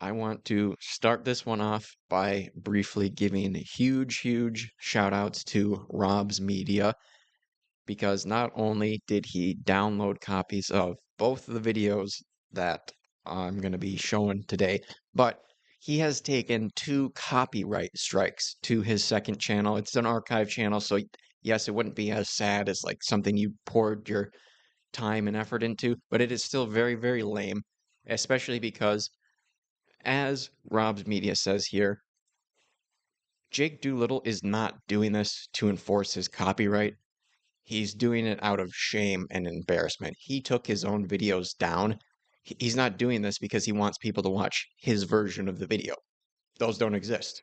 I want to start this one off by briefly giving huge shout outs to Rob's Media because not only did he download copies of both of the videos that I'm going to be showing today, but he has taken 2 copyright strikes to his second channel. It's an archive channel, so yes, it wouldn't be as sad as like something you poured your time and effort into, but it is still very lame, especially because, as Rob's Media says here, Jake Doolittle is not doing this to enforce his copyright. He's doing it out of shame and embarrassment. He took his own videos down. He's not doing this because he wants people to watch his version of the video. Those don't exist.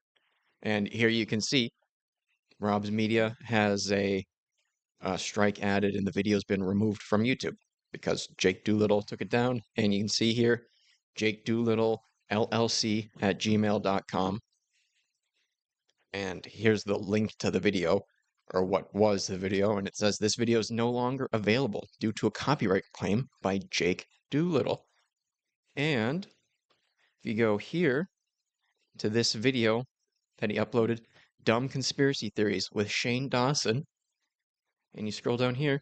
And here you can see Rob's Media has a strike added and the video's been removed from YouTube because Jake Doolittle took it down. And you can see here, Jake Doolittle LLC at gmail.com. And here's the link to the video, or what was the video, and it says this video is no longer available due to a copyright claim by Jake Doolittle. And if you go here to this video that he uploaded, Dumb Conspiracy Theories with Shane Dawson, and you scroll down here,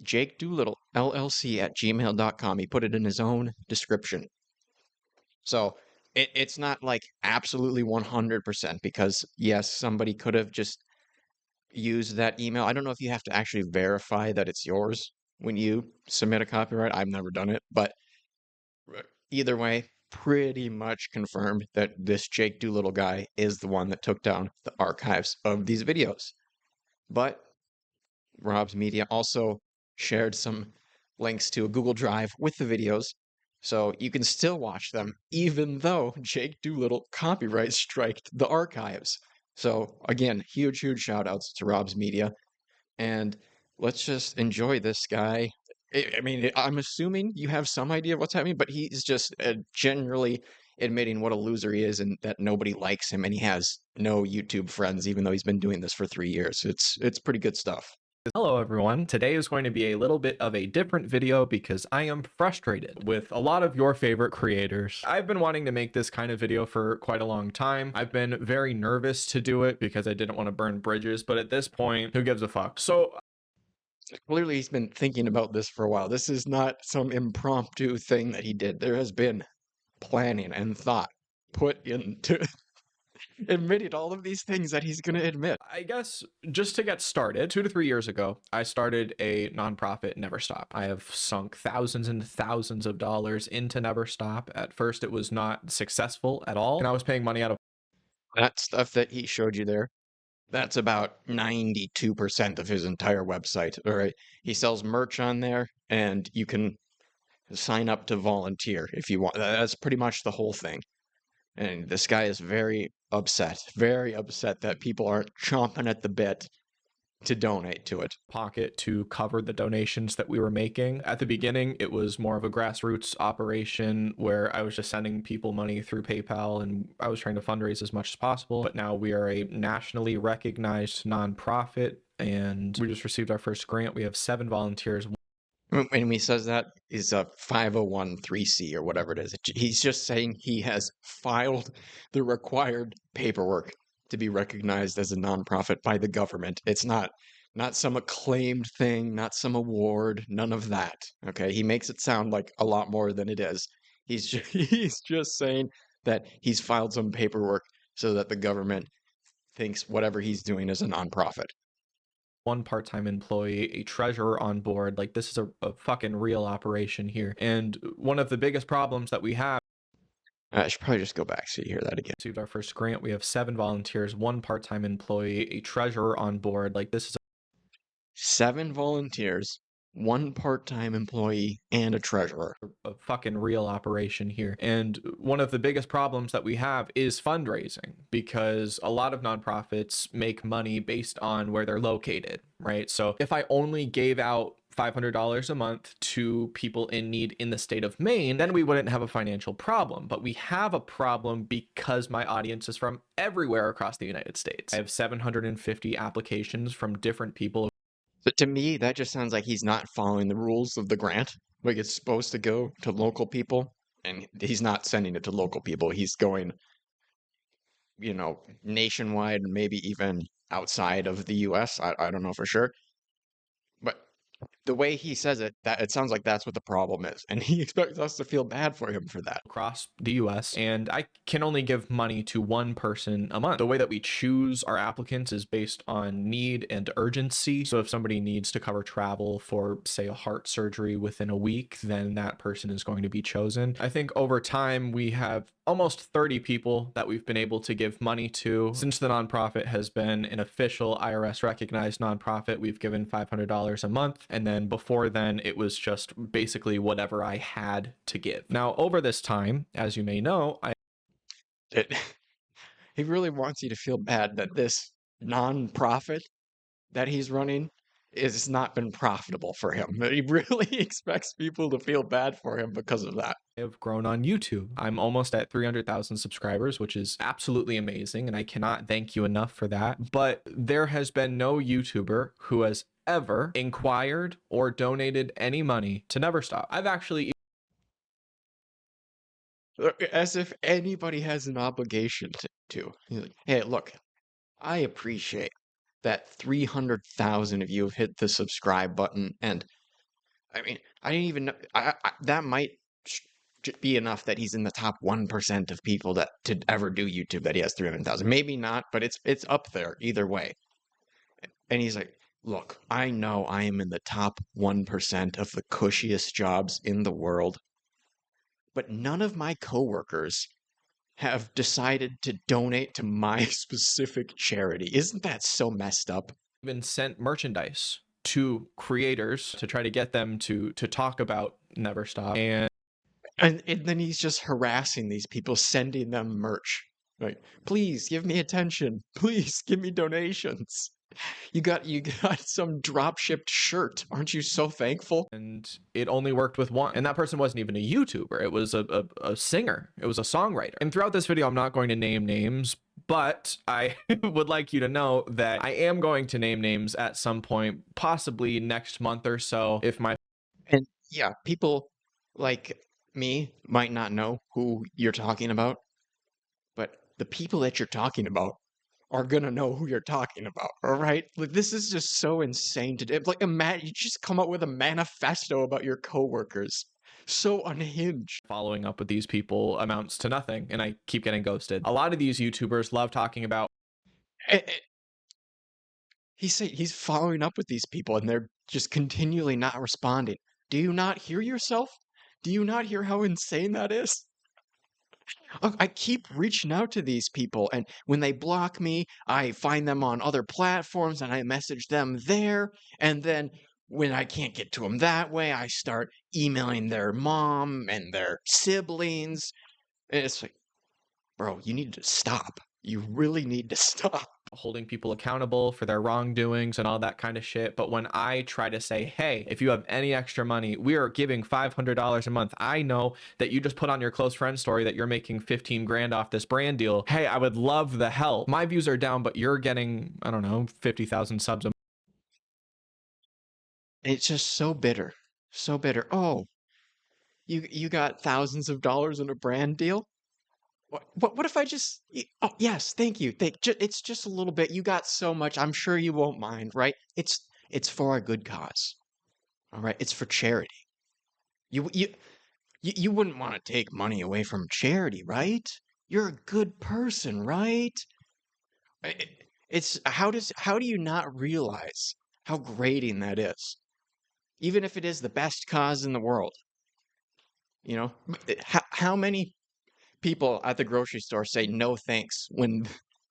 Jake Doolittle LLC at gmail.com. He put it in his own description. So it's not like absolutely 100% because yes, somebody could have just used that email. I don't know if you have to actually verify that it's yours when you submit a copyright. I've never done it, but either way, pretty much confirmed that this Jake Doolittle guy is the one that took down the archives of these videos. But Rob's Media also shared some links to a Google Drive with the videos, so you can still watch them, even though Jake Doolittle copyright striked the archives. So again, huge shout outs to Rob's Media. And let's just enjoy this guy. I mean, I'm assuming you have some idea of what's happening, but he's just generally admitting what a loser he is and that nobody likes him and he has no YouTube friends, even though he's been doing this for 3 years. It's pretty good stuff. Hello everyone, today is going to be a little bit of a different video because I am frustrated with a lot of your favorite creators. I've been wanting to make this kind of video for quite a long time. I've been very nervous to do it because I didn't want to burn bridges, but at this point, who gives a fuck? So clearly he's been thinking about this for a while. This is not some impromptu thing that he did. There has been planning and thought put into admitting all of these things that he's going to admit. I guess just to get started, 2 to 3 years ago, I started a nonprofit, Never Stop. I have sunk thousands and thousands of dollars into Never Stop. At first, it was not successful at all, and I was paying money out of That stuff that he showed you there, that's about 92% of his entire website. All right. He sells merch on there and you can sign up to volunteer if you want. That's pretty much the whole thing. And this guy is very upset that people aren't chomping at the bit to donate to it. pocket to cover the donations that we were making. At the beginning, it was more of a grassroots operation where I was just sending people money through PayPal and I was trying to fundraise as much as possible. But now we are a nationally recognized nonprofit and we just received our first grant. We have 7 volunteers. When he says that, is a 501(c) or whatever it is. He's just saying he has filed the required paperwork to be recognized as a nonprofit by the government. It's not some acclaimed thing, not some award, none of that. Okay, he makes it sound like a lot more than it is. He's just saying that he's filed some paperwork so that the government thinks whatever he's doing is a nonprofit. 1 part-time employee, a treasurer on board. Like, this is a fucking real operation here. And one of the biggest problems that we have, I should probably just go back so you hear that again. received our first grant. We have 7 volunteers, 1 part-time employee, a treasurer on board. Like, this is 7 volunteers, 1 part-time employee, and a treasurer. a fucking real operation here. And one of the biggest problems that we have is fundraising, because a lot of nonprofits make money based on where they're located, right? So if I only gave out $500 a month to people in need in the state of Maine, then we wouldn't have a financial problem. But we have a problem because my audience is from everywhere across the United States. I have 750 applications from different people. But to me, that just sounds like he's not following the rules of the grant. Like it's supposed to go to local people. and he's not sending it to local people. He's going, nationwide, maybe even outside of the US. I don't know for sure. But the way he says it, that it sounds like that's what the problem is. And he expects us to feel bad for him for that. Across the US, and I can only give money to one person a month. The way that we choose our applicants is based on need and urgency. So if somebody needs to cover travel for, say, a heart surgery within a week, then that person is going to be chosen. I think over time we have almost 30 people that we've been able to give money to. Since the nonprofit has been an official IRS recognized nonprofit, we've given $500 a month. And then before then, it was just basically whatever I had to give. Now, over this time, as you may know, It, he really wants you to feel bad that this nonprofit that he's running has not been profitable for him. He really expects people to feel bad for him because of that. have grown on YouTube. I'm almost at 300,000 subscribers, which is absolutely amazing, and I cannot thank you enough for that. But there has been no YouTuber who has ever inquired or donated any money to Never Stop. I've actually As if anybody has an obligation to. He's like, hey, look, I appreciate that 300,000 of you have hit the subscribe button. And I mean, I didn't even know that might be enough that he's in the top 1% of people that to ever do YouTube, that he has 300,000. Maybe not, but it's up there either way. And he's like, look, I know I am in the top 1% of the cushiest jobs in the world, but none of my coworkers have decided to donate to my specific charity. Isn't that so messed up? even sent merchandise to creators to try to get them to talk about Never Stop. And then he's just harassing these people, sending them merch. Like, please give me attention. Please give me donations. You got some drop shipped shirt. Aren't you so thankful? And it only worked with one. And that person wasn't even a YouTuber. It was a singer. It was a songwriter. And throughout this video, I'm not going to name names, but I would like you to know that I am going to name names at some point, possibly next month or so, if my And yeah, people like me might not know who you're talking about, but the people that you're talking about are gonna know who you're talking about. All right, like this is just so insane to do. Like, imagine you just come up with a manifesto about your coworkers. So unhinged. following up with these people amounts to nothing, and I keep getting ghosted. A lot of these YouTubers love talking about Eh, eh, he's following up with these people, and they're just continually not responding. Do you not hear yourself? Do you not hear how insane that is? I keep reaching out to these people, and when they block me, I find them on other platforms and I message them there. And then when I can't get to them that way, I start emailing their mom and their siblings. And it's like, bro, you need to stop. You really need to stop. holding people accountable for their wrongdoings and all that kind of shit. But when I try to say, hey, if you have any extra money, we are giving $500 a month. I know that you just put on your close friend story that you're making 15 grand off this brand deal. Hey, I would love the help. My views are down, but you're getting, I don't know, 50,000 subs a It's just so bitter. So bitter. Oh, you got thousands of dollars in a brand deal? What if I just oh, yes, thank you. It's just a little bit. You got so much. I'm sure you won't mind, right? It's for a good cause. All right? It's for charity. You you you wouldn't want to take money away from charity, right? You're a good person, right? It's how do you not realize how grating that is? Even if it is the best cause in the world, you know? How many people at the grocery store say no thanks when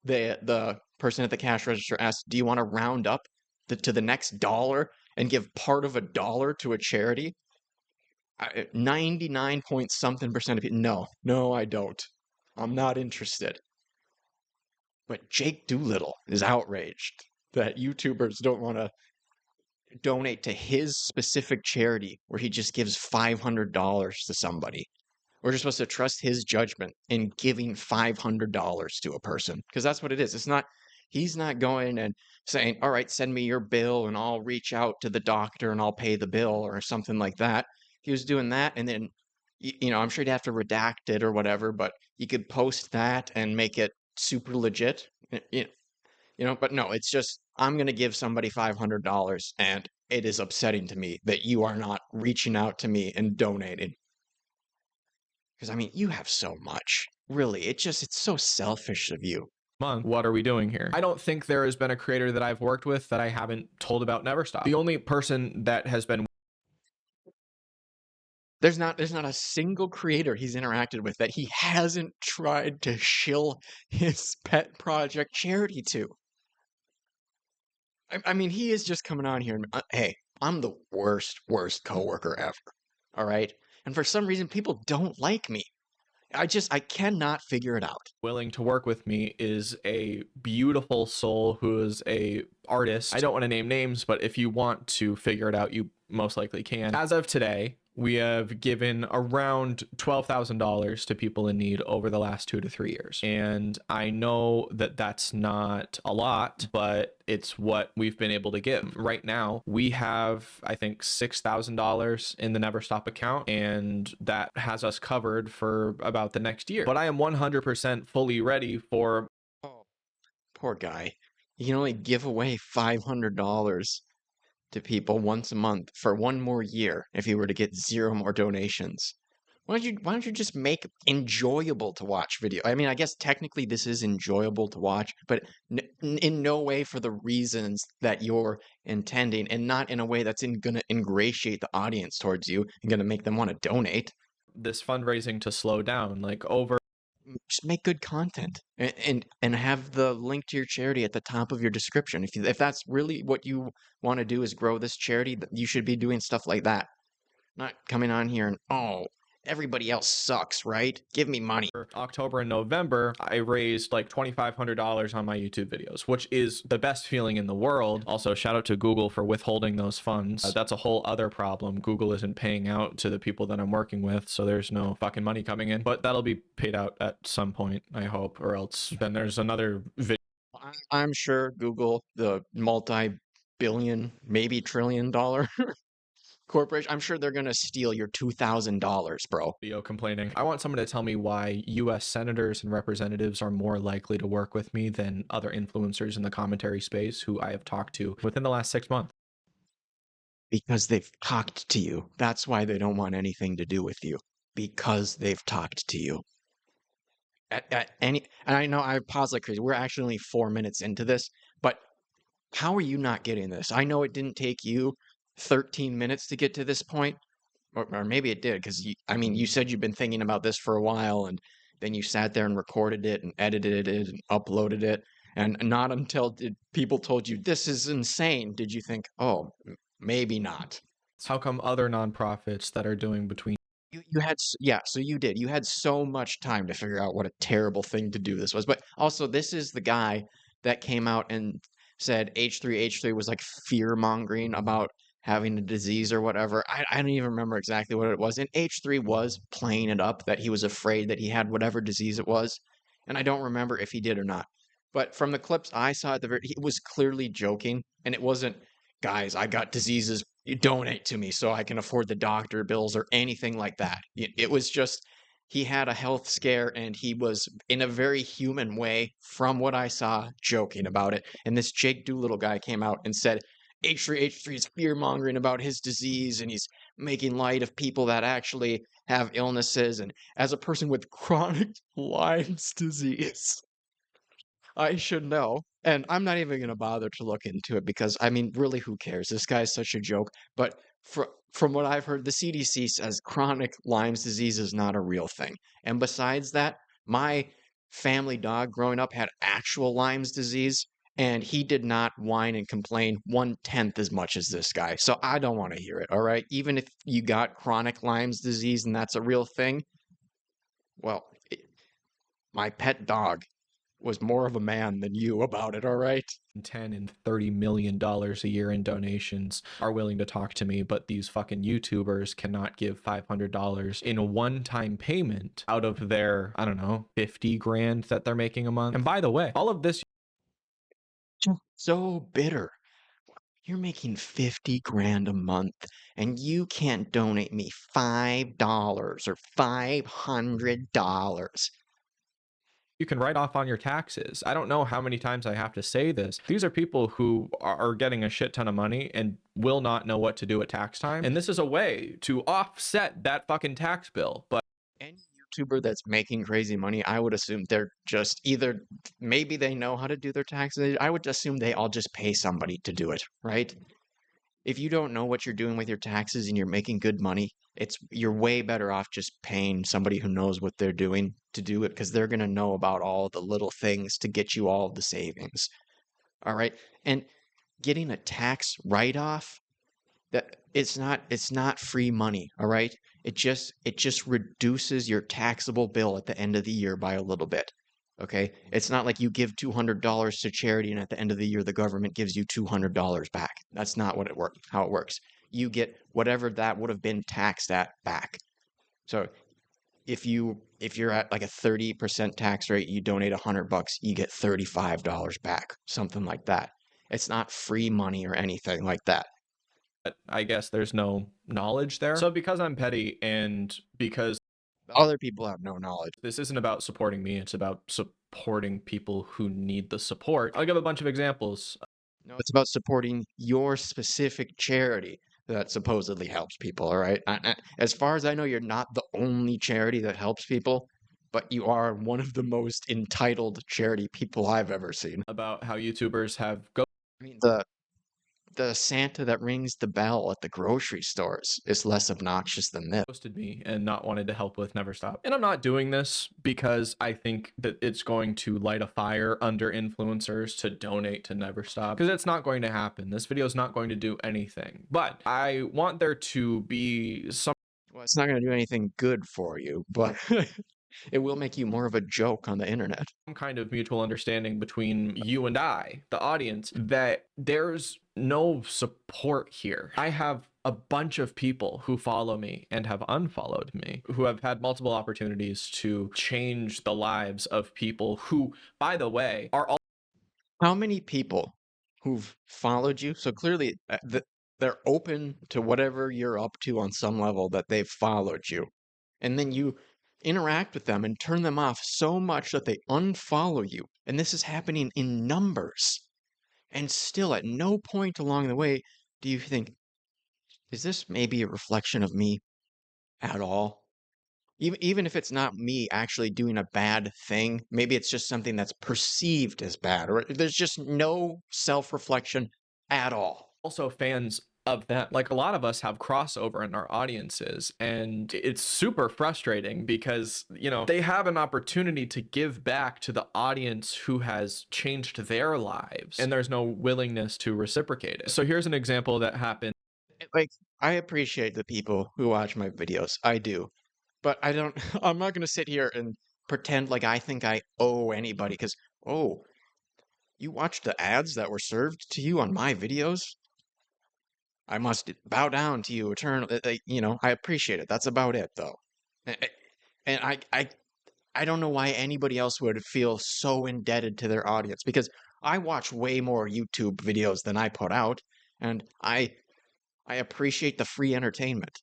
the person at the cash register asks, "Do you want to round up to the next dollar and give part of a dollar to a charity?" 99 point something percent of people, no, no, I don't. I'm not interested. But Jake Doolittle is outraged that YouTubers don't want to donate to his specific charity where he just gives $500 to somebody. We're just supposed to trust his judgment in giving $500 to a person because that's what it is. He's not going and saying, all right, send me your bill and I'll reach out to the doctor and I'll pay the bill or something like that. He was doing that and then I'm sure you'd have to redact it or whatever, but you could post that and make it super legit. But no, it's just I'm gonna give somebody $500, and it is upsetting to me that you are not reaching out to me and donating. Because I mean, you have so much. Really, it's so selfish of you. Month, what are we doing here? I don't think there has been a creator that I've worked with that I haven't told about Neverstop. The only person that has been There's not a single creator he's interacted with that he hasn't tried to shill his pet project charity to. I mean, he is just coming on here and hey, I'm the worst coworker ever. All right, and for some reason, people don't like me. I cannot figure it out. willing to work with me is a beautiful soul who is a artist. I don't want to name names, but if you want to figure it out, you most likely can. As of today, we have given around $12,000 to people in need over the last 2 to 3 years. And I know that that's not a lot, but it's what we've been able to give. Right now, we have, I think, $6,000 in the Neverstop account, and that has us covered for about the next year. But I am 100% fully ready for. Oh, poor guy. You can only give away $500 to people once a month for one more year if you were to get zero more donations. Why don't you just make enjoyable to watch video? I mean, I guess technically this is enjoyable to watch, but in no way for the reasons that you're intending, and not in a way that's gonna ingratiate the audience towards you and gonna make them want to donate. This fundraising to slow down, like over. Just make good content and have the link to your charity at the top of your description. If that's really what you want to do is grow this charity, you should be doing stuff like that. Not coming on here and everybody else sucks, right? Give me money. October and November, I raised like $2,500 on my YouTube videos, which is the best feeling in the world. Also, shout out to Google for withholding those funds. That's a whole other problem. Google isn't paying out to the people that I'm working with, so there's no fucking money coming in. But that'll be paid out at some point, I hope, or else then there's another video. I'm sure Google, the multi-billion, maybe trillion-dollar corporation, I'm sure they're gonna steal your $2,000, bro. Video complaining. I want someone to tell me why US senators and representatives are more likely to work with me than other influencers in the commentary space who I have talked to within the last 6 months. Because they've talked to you. That's why they don't want anything to do with you. Because they've talked to you. And I know I paused like crazy. We're actually only 4 minutes into this, but how are you not getting this? I know it didn't take you 13 minutes to get to this point, or maybe it did, because I mean, you said you've been thinking about this for a while, and then you sat there and recorded it and edited it and uploaded it, and not until people told you this is insane did you think, oh, maybe not. How come other nonprofits that are doing between You had yeah, so you did. You had so much time to figure out what a terrible thing to do this was. But also, this is the guy that came out and said H3 was like fear mongering about having a disease or whatever. I don't even remember exactly what it was. And H3 was playing it up that he was afraid that he had whatever disease it was. And I don't remember if he did or not. But from the clips I saw at the very, he was clearly joking, and it wasn't, guys, I got diseases, you donate to me so I can afford the doctor bills or anything like that. It was just he had a health scare, and he was in a very human way, from what I saw, joking about it. And this Jake Doolittle guy came out and said H3 is fear mongering about his disease, and he's making light of people that actually have illnesses. And as a person with chronic Lyme's disease, I should know. And I'm not even going to bother to look into it because, I mean, really, who cares? This guy's such a joke. But from what I've heard, the CDC says chronic Lyme's disease is not a real thing. And besides that, my family dog growing up had actual Lyme's disease, and he did not whine and complain 1/10 as much as this guy. So I don't want to hear it, all right? Even if you got chronic Lyme's disease and that's a real thing, well, my pet dog was more of a man than you about it, all right? 10 and $30 million a year in donations are willing to talk to me, but these fucking YouTubers cannot give $500 in a one-time payment out of their, I don't know, 50 grand that they're making a month. And by the way, all of this So bitter. You're making 50 grand a month and you can't donate me $5 or $500. You can write off on your taxes. I don't know how many times I have to say this. These are people who are getting a shit ton of money and will not know what to do at tax time. And this is a way to offset that fucking tax bill. But Any YouTuber that's making crazy money, I would assume they're just either maybe they know how to do their taxes. I would assume they all just pay somebody to do it, right? If you don't know what you're doing with your taxes and you're making good money, you're way better off just paying somebody who knows what they're doing to do it because they're going to know about all the little things to get you all of the savings. All right? And getting a tax write-off, that it's not free money, all right? It just reduces your taxable bill at the end of the year by a little bit. Okay? It's not like you give $200 to charity and at the end of the year the government gives you $200 back. That's not how it works. You get whatever that would have been taxed at back. So if you're at like a 30% tax rate, you donate $100, you get $35 back, something like that. It's not free money or anything like that. I guess there's no knowledge there. So because I'm petty and because Other people have no knowledge. this isn't about supporting me, it's about supporting people who need the support. I'll give a bunch of examples. No, it's about supporting your specific charity that supposedly helps people, all right? As far as I know, you're not the only charity that helps people, but you are one of the most entitled charity people I've ever seen. About how YouTubers have I mean, the Santa that rings the bell at the grocery stores is less obnoxious than this. ghosted me and not wanted to help with Never Stop. And I'm not doing this because I think that it's going to light a fire under influencers to donate to Never Stop, because it's not going to happen. This video is not going to do anything. But I want there to be some Well, it's not going to do anything good for you, but it will make you more of a joke on the internet. kind of mutual understanding between you and I, the audience, that there's no support here. I have a bunch of people who follow me and have unfollowed me, who have had multiple opportunities to change the lives of people who, by the way, are all How many people who've followed you? So clearly, they're open to whatever you're up to on some level that they've followed you. And then you interact with them and turn them off so much that they unfollow you. And this is happening in numbers. And still, at no point along the way do you think, is this maybe a reflection of me at all? Even if it's not me actually doing a bad thing, maybe it's just something that's perceived as bad, or there's just no self-reflection at all. also fans of them. Like, a lot of us have crossover in our audiences, and it's super frustrating because, you know, they have an opportunity to give back to the audience who has changed their lives, and there's no willingness to reciprocate it. So here's an example that happened. Like, I appreciate the people who watch my videos. I do. But I don't, I'm not going to sit here and pretend like I think I owe anybody because, oh, you watched the ads that were served to you on my videos? I must bow down to you eternally. I appreciate it. That's about it, though. And I don't know why anybody else would feel so indebted to their audience because I watch way more YouTube videos than I put out, and I appreciate the free entertainment.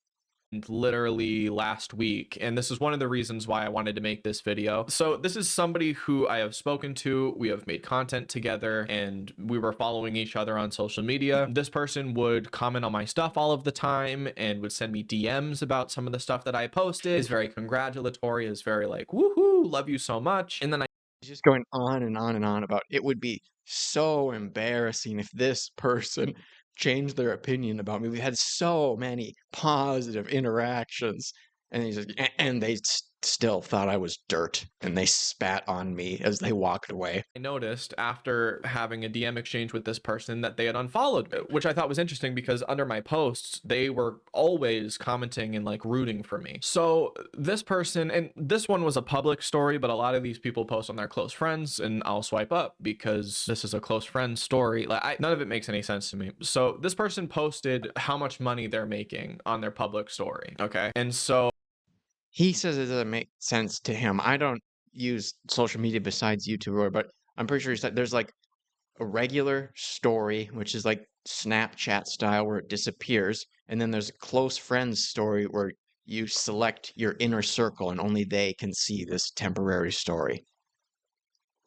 Literally last week, and this is one of the reasons why I wanted to make this video. So this is somebody who I have spoken to, we have made content together, and we were following each other on social media. This person would comment on my stuff all of the time and would send me DMs about some of the stuff that I posted. Is very congratulatory, is very like, woohoo, love you so much. And then I Just going on and on and on about it would be so embarrassing if this person changed their opinion about me. We had so many positive interactions, and they still thought I was dirt, and they spat on me as they walked away. noticed after having a DM exchange with this person that they had unfollowed me, which I thought was interesting because under my posts, they were always commenting and like rooting for me. So this person, and this one was a public story, but a lot of these people post on their close friends, and I'll swipe up because this is a close friend story. Like, none of it makes any sense to me. So this person posted how much money they're making on their public story. Okay. And so He says it doesn't make sense to him. I don't use social media besides YouTube, but I'm pretty sure he said there's like a regular story, which is like Snapchat style where it disappears, and then there's a close friends story where you select your inner circle and only they can see this temporary story.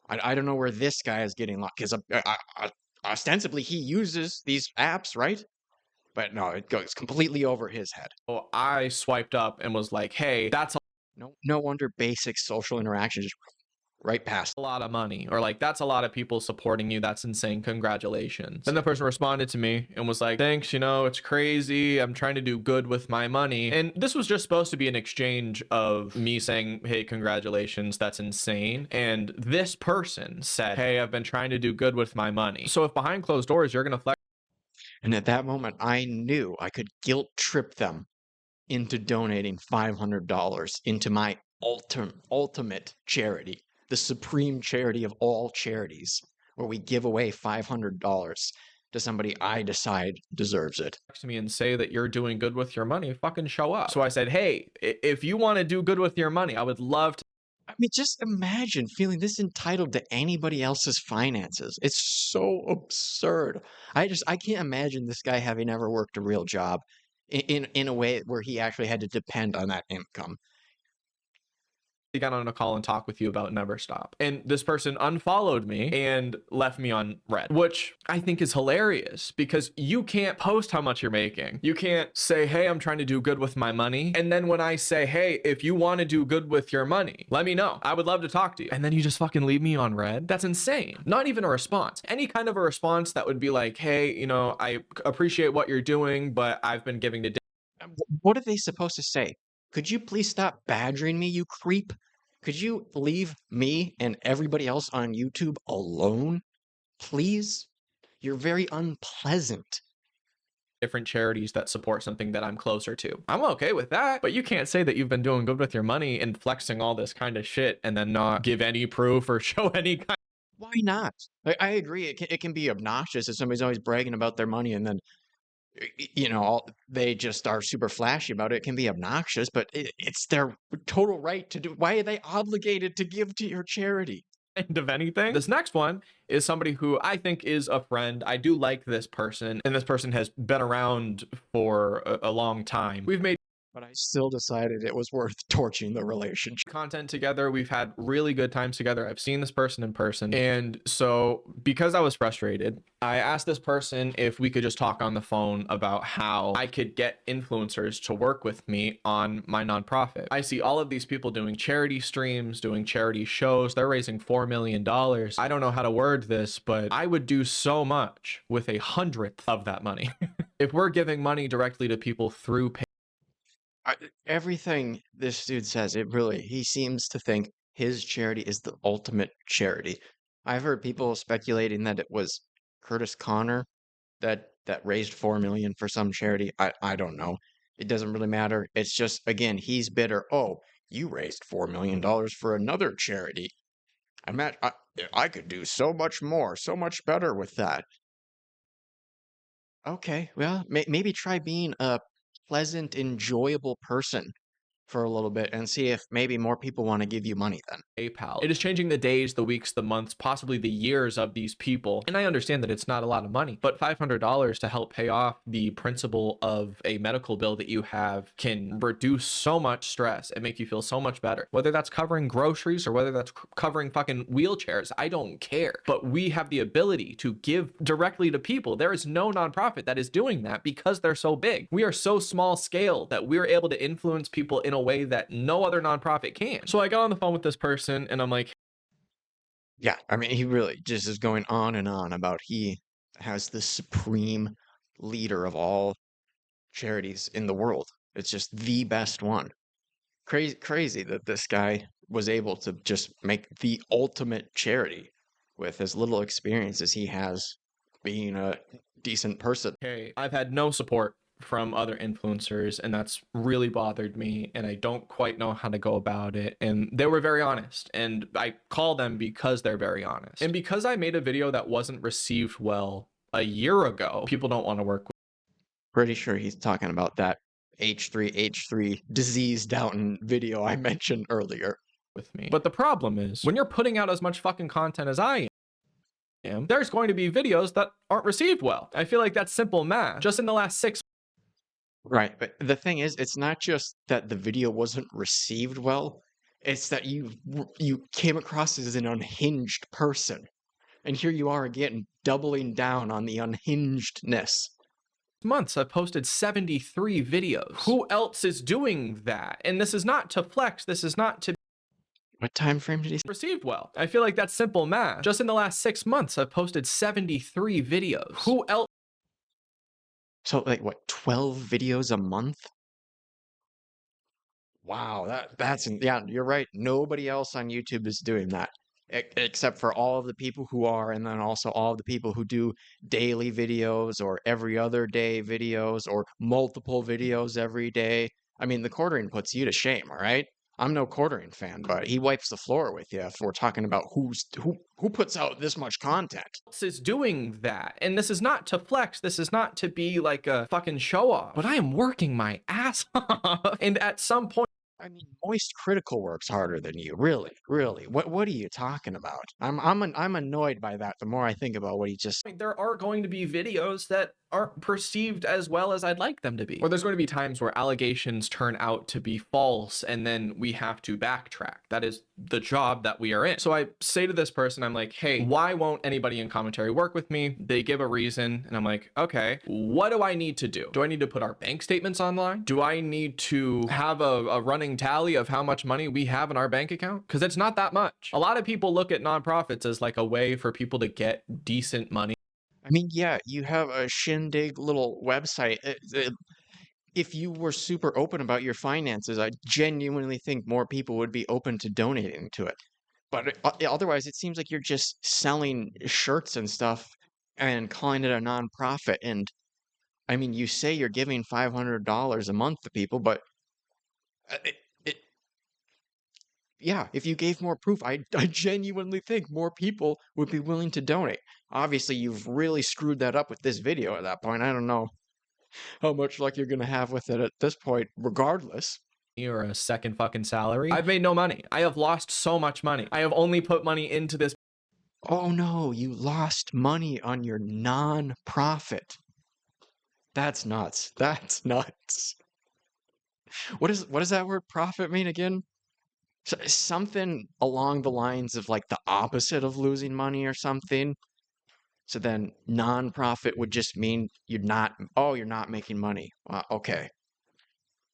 I don't know where this guy is getting lost because ostensibly he uses these apps, right? But no, it goes completely over his head. So I swiped up and was like, hey, that's No wonder basic social interactions just right past. a lot of money, or like, that's a lot of people supporting you. That's insane. Congratulations. Then the person responded to me and was like, thanks, you know, it's crazy. I'm trying to do good with my money. And this was just supposed to be an exchange of me saying, hey, congratulations, that's insane. And this person said, hey, I've been trying to do good with my money. So if behind closed doors, you're going to flex. And at that moment, I knew I could guilt trip them into donating $500 into my ultimate charity, the supreme charity of all charities, where we give away $500 to somebody I decide deserves it. To me and say that you're doing good with your money, fucking show up. So I said, hey, if you want to do good with your money, I would love to. I mean, just imagine feeling this entitled to anybody else's finances. It's so absurd. I can't imagine this guy having ever worked a real job in a way where he actually had to depend on that income. Got on a call and talk with you about Never Stop. And this person unfollowed me and left me on red, which I think is hilarious because you can't post how much you're making. You can't say, hey, I'm trying to do good with my money. And then when I say, hey, if you want to do good with your money, let me know. I would love to talk to you. And then you just fucking leave me on red. That's insane. Not even a response. Any kind of a response that would be like, hey, you know, I appreciate what you're doing, but I've been giving to. What are they supposed to say? Could you please stop badgering me, you creep? Could you leave me and everybody else on YouTube alone? Please? You're very unpleasant. Different charities that support something that I'm closer to. I'm okay with that, but you can't say that you've been doing good with your money and flexing all this kind of shit and then not give any proof or show any kind. Why not? I agree. It can be obnoxious if somebody's always bragging about their money and then they just are super flashy about it. It can be obnoxious, but it's their total right to do. Why are they obligated to give to your charity? Of anything. This next one is somebody who I think is a friend. I do like this person, and this person has been around for a long time. We've made But I still decided it was worth torching the relationship. content together. We've had really good times together. I've seen this person in person. And so because I was frustrated, I asked this person if we could just talk on the phone about how I could get influencers to work with me on my nonprofit. I see all of these people doing charity streams, doing charity shows. They're raising $4 million. I don't know how to word this, but I would do so much with 1/100th of that money. If we're giving money directly to people through Everything this dude says, he seems to think his charity is the ultimate charity. I've heard people speculating that it was Curtis Connor that raised 4 million for some charity. I don't know. It doesn't really matter. It's just, again, he's bitter. Oh, you raised $4 million for another charity. I could do so much more, so much better with that. Okay, well, maybe try being a pleasant, enjoyable person for a little bit and see if maybe more people want to give you money then. PayPal. It is changing the days, the weeks, the months, possibly the years of these people. And I understand that it's not a lot of money, but $500 to help pay off the principal of a medical bill that you have can reduce so much stress and make you feel so much better. Whether that's covering groceries or whether that's covering fucking wheelchairs, I don't care. But we have the ability to give directly to people. There is no nonprofit that is doing that because they're so big. We are so small scale that we're able to influence people in a way that no other nonprofit can. So I got on the phone with this person and I'm like, yeah, I mean, he really just is going on and on about he has the supreme leader of all charities in the world. It's just the best one. Crazy that this guy was able to just make the ultimate charity with as little experience as he has being a decent person. hey, I've had no support from other influencers and that's really bothered me and I don't quite know how to go about it. And they were very honest and I call them because they're very honest. And because I made a video that wasn't received well a year ago, people don't want to work with. Pretty sure he's talking about that H3H3 diseased out video I mentioned earlier. With me. But the problem is when you're putting out as much fucking content as I am, there's going to be videos that aren't received well. I feel like that's simple math. Just in the last 6 Right, but the thing is, it's not just that the video wasn't received well, it's that you came across as an unhinged person. And here you are again, doubling down on the unhingedness. months, I've posted 73 videos. Who else is doing that? And this is not to flex. This is not to What time frame did he say? received well. I feel like that's simple math. Just in the last 6 months, I've posted 73 videos. Who else? So like what, 12 videos a month? Wow, that's yeah, you're right. Nobody else on YouTube is doing that. Except for all of the people who are, and then also all of the people who do daily videos or every other day videos or multiple videos every day. I mean, the quartering puts you to shame, all right? I'm no quartering fan, but he wipes the floor with you if we're talking about who puts out this much content. Is doing that. And this is not to flex. This is not to be like a fucking show off. But I am working my ass off. And at some point, I mean, Moist Critical works harder than you, really, really. What are you talking about? I'm annoyed by that the more I think about what he just. there are going to be videos that aren't perceived as well as I'd like them to be. Or there's going to be times where allegations turn out to be false and then we have to backtrack. That is the job that we are in. So I say to this person, I'm like, hey, why won't anybody in commentary work with me? They give a reason and I'm like, okay, what do I need to do? Do I need to put our bank statements online? Do I need to have a running tally of how much money we have in our bank account? Because it's not that much. A lot of people look at nonprofits as like a way for people to get decent money. I mean, yeah, you have a shindig little website. If you were super open about your finances, I genuinely think more people would be open to donating to it. But otherwise, it seems like you're just selling shirts and stuff and calling it a nonprofit. And I mean, you say you're giving $500 a month to people, but it, it yeah, if you gave more proof, I genuinely think more people would be willing to donate. Obviously, you've really screwed that up with this video at that point. I don't know how much luck you're going to have with it at this point, regardless. Or a second fucking salary. I've made no money. I have lost so much money. I have only put money into this. Oh no, you lost money on your non-profit. That's nuts. That's nuts. What does that word profit mean again? Something along the lines of like the opposite of losing money or something. So then non-profit would just mean you're not making money. Okay.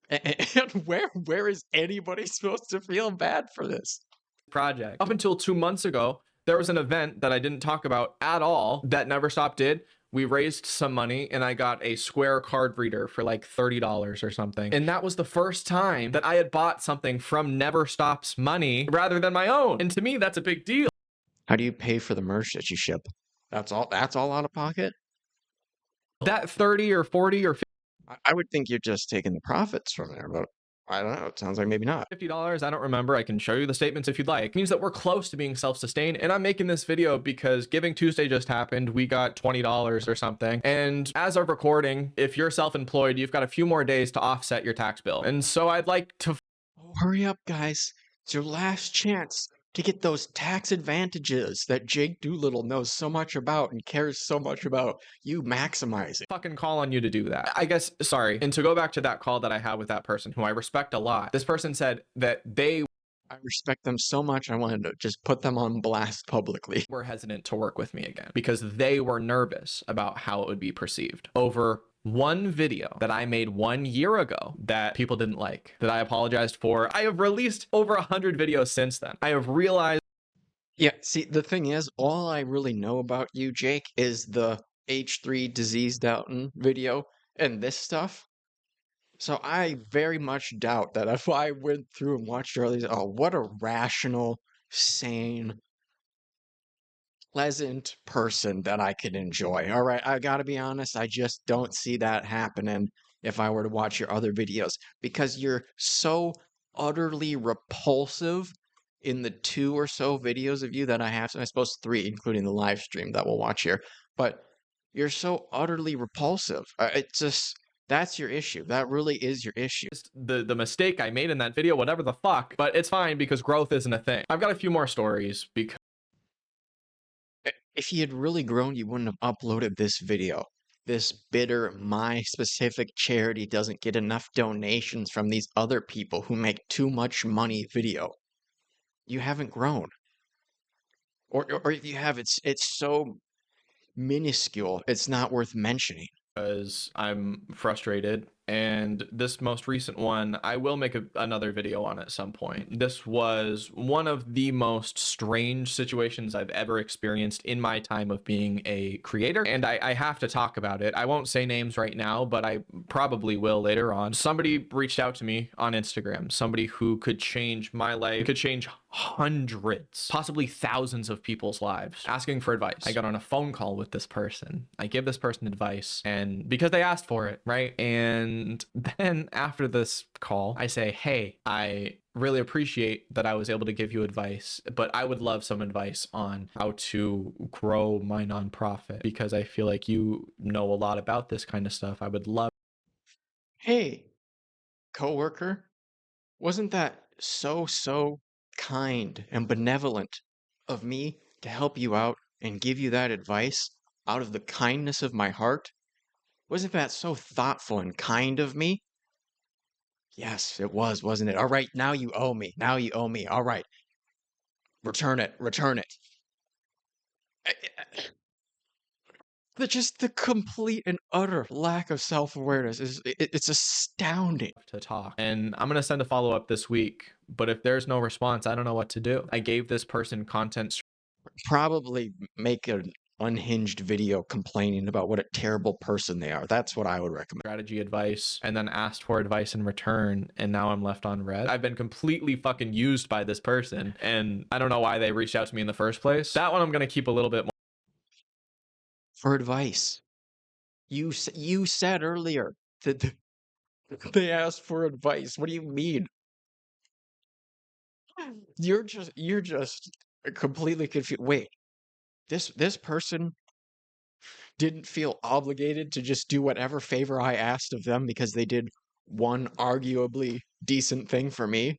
And where is anybody supposed to feel bad for this? Project. Up until 2 months ago, there was an event that I didn't talk about at all that Never Stop did. We raised some money and I got a Square card reader for like $30 or something. And that was the first time that I had bought something from Never Stop's money rather than my own. And to me, that's a big deal. How do you pay for the merch that you ship? That's all out of pocket? That 30 or 40 or 50 I would think you're just taking the profits from there, but I don't know. It sounds like maybe not. $50, I don't remember. I can show you the statements if you'd like. It means that we're close to being self-sustained. And I'm making this video because Giving Tuesday just happened. We got $20 or something. And as of recording, if you're self-employed, you've got a few more days to offset your tax bill. And so I'd like to... Oh, hurry up, guys. It's your last chance to get those tax advantages that Jake Doolittle knows so much about and cares so much about. You maximize it. Fucking call on you to do that. I guess, sorry. And to go back to that call that I had with that person who I respect a lot, this person said that I respect them so much, I wanted to just put them on blast publicly. were hesitant to work with me again because they were nervous about how it would be perceived over one video that I made 1 year ago that people didn't like, that I apologized for. I have released over 100 videos since then. I have realized. Yeah, see, the thing is, all I really know about you, Jake, is the H3 diseased out video and this stuff. So I very much doubt that if I went through and watched all these, oh, what a rational, sane, pleasant person that I could enjoy. All right, I gotta be honest, I just don't see that happening if I were to watch your other videos because you're so utterly repulsive in the 2 or so videos of you that I have. So I suppose 3, including the live stream that we'll watch here. But you're so utterly repulsive. It's just that's your issue. That really is your issue. The mistake I made in that video, whatever the fuck, but it's fine because growth isn't a thing. I've got a few more stories because If he had really grown, you wouldn't have uploaded this video. This bitter, my specific charity doesn't get enough donations from these other people who make too much money video. You haven't grown. Or if you have, it's so minuscule, it's not worth mentioning. because I'm frustrated. And this most recent one, I will make another video on at some point. This was one of the most strange situations I've ever experienced in my time of being a creator. And I have to talk about it. I won't say names right now, but I probably will later on. Somebody reached out to me on Instagram, somebody who could change my life, could change hundreds, possibly thousands of people's lives, asking for advice. I got on a phone call with this person. I give this person advice, and because they asked for it, right? And then after this call, I say, hey, I really appreciate that I was able to give you advice, but I would love some advice on how to grow my nonprofit because I feel like you know a lot about this kind of stuff. I would love. Hey, coworker, wasn't that so kind and benevolent of me to help you out and give you that advice out of the kindness of my heart? Wasn't that so thoughtful and kind of me? Yes, it was, wasn't it? All right, now you owe me. Now you owe me. All right, return it. Return it. Just the complete and utter lack of self-awareness it's astounding. To talk, and I'm gonna send a follow-up this week, but if there's no response, I don't know what to do. I gave this person content Probably make an unhinged video complaining about what a terrible person they are. That's what I would recommend. strategy advice and then asked for advice in return, and now I'm left on red. I've been completely fucking used by this person, and I don't know why they reached out to me in the first place. That one I'm gonna keep a little bit more For advice. You said earlier that they asked for advice. What do you mean? You're just completely confused. Wait, this person didn't feel obligated to just do whatever favor I asked of them because they did one arguably decent thing for me?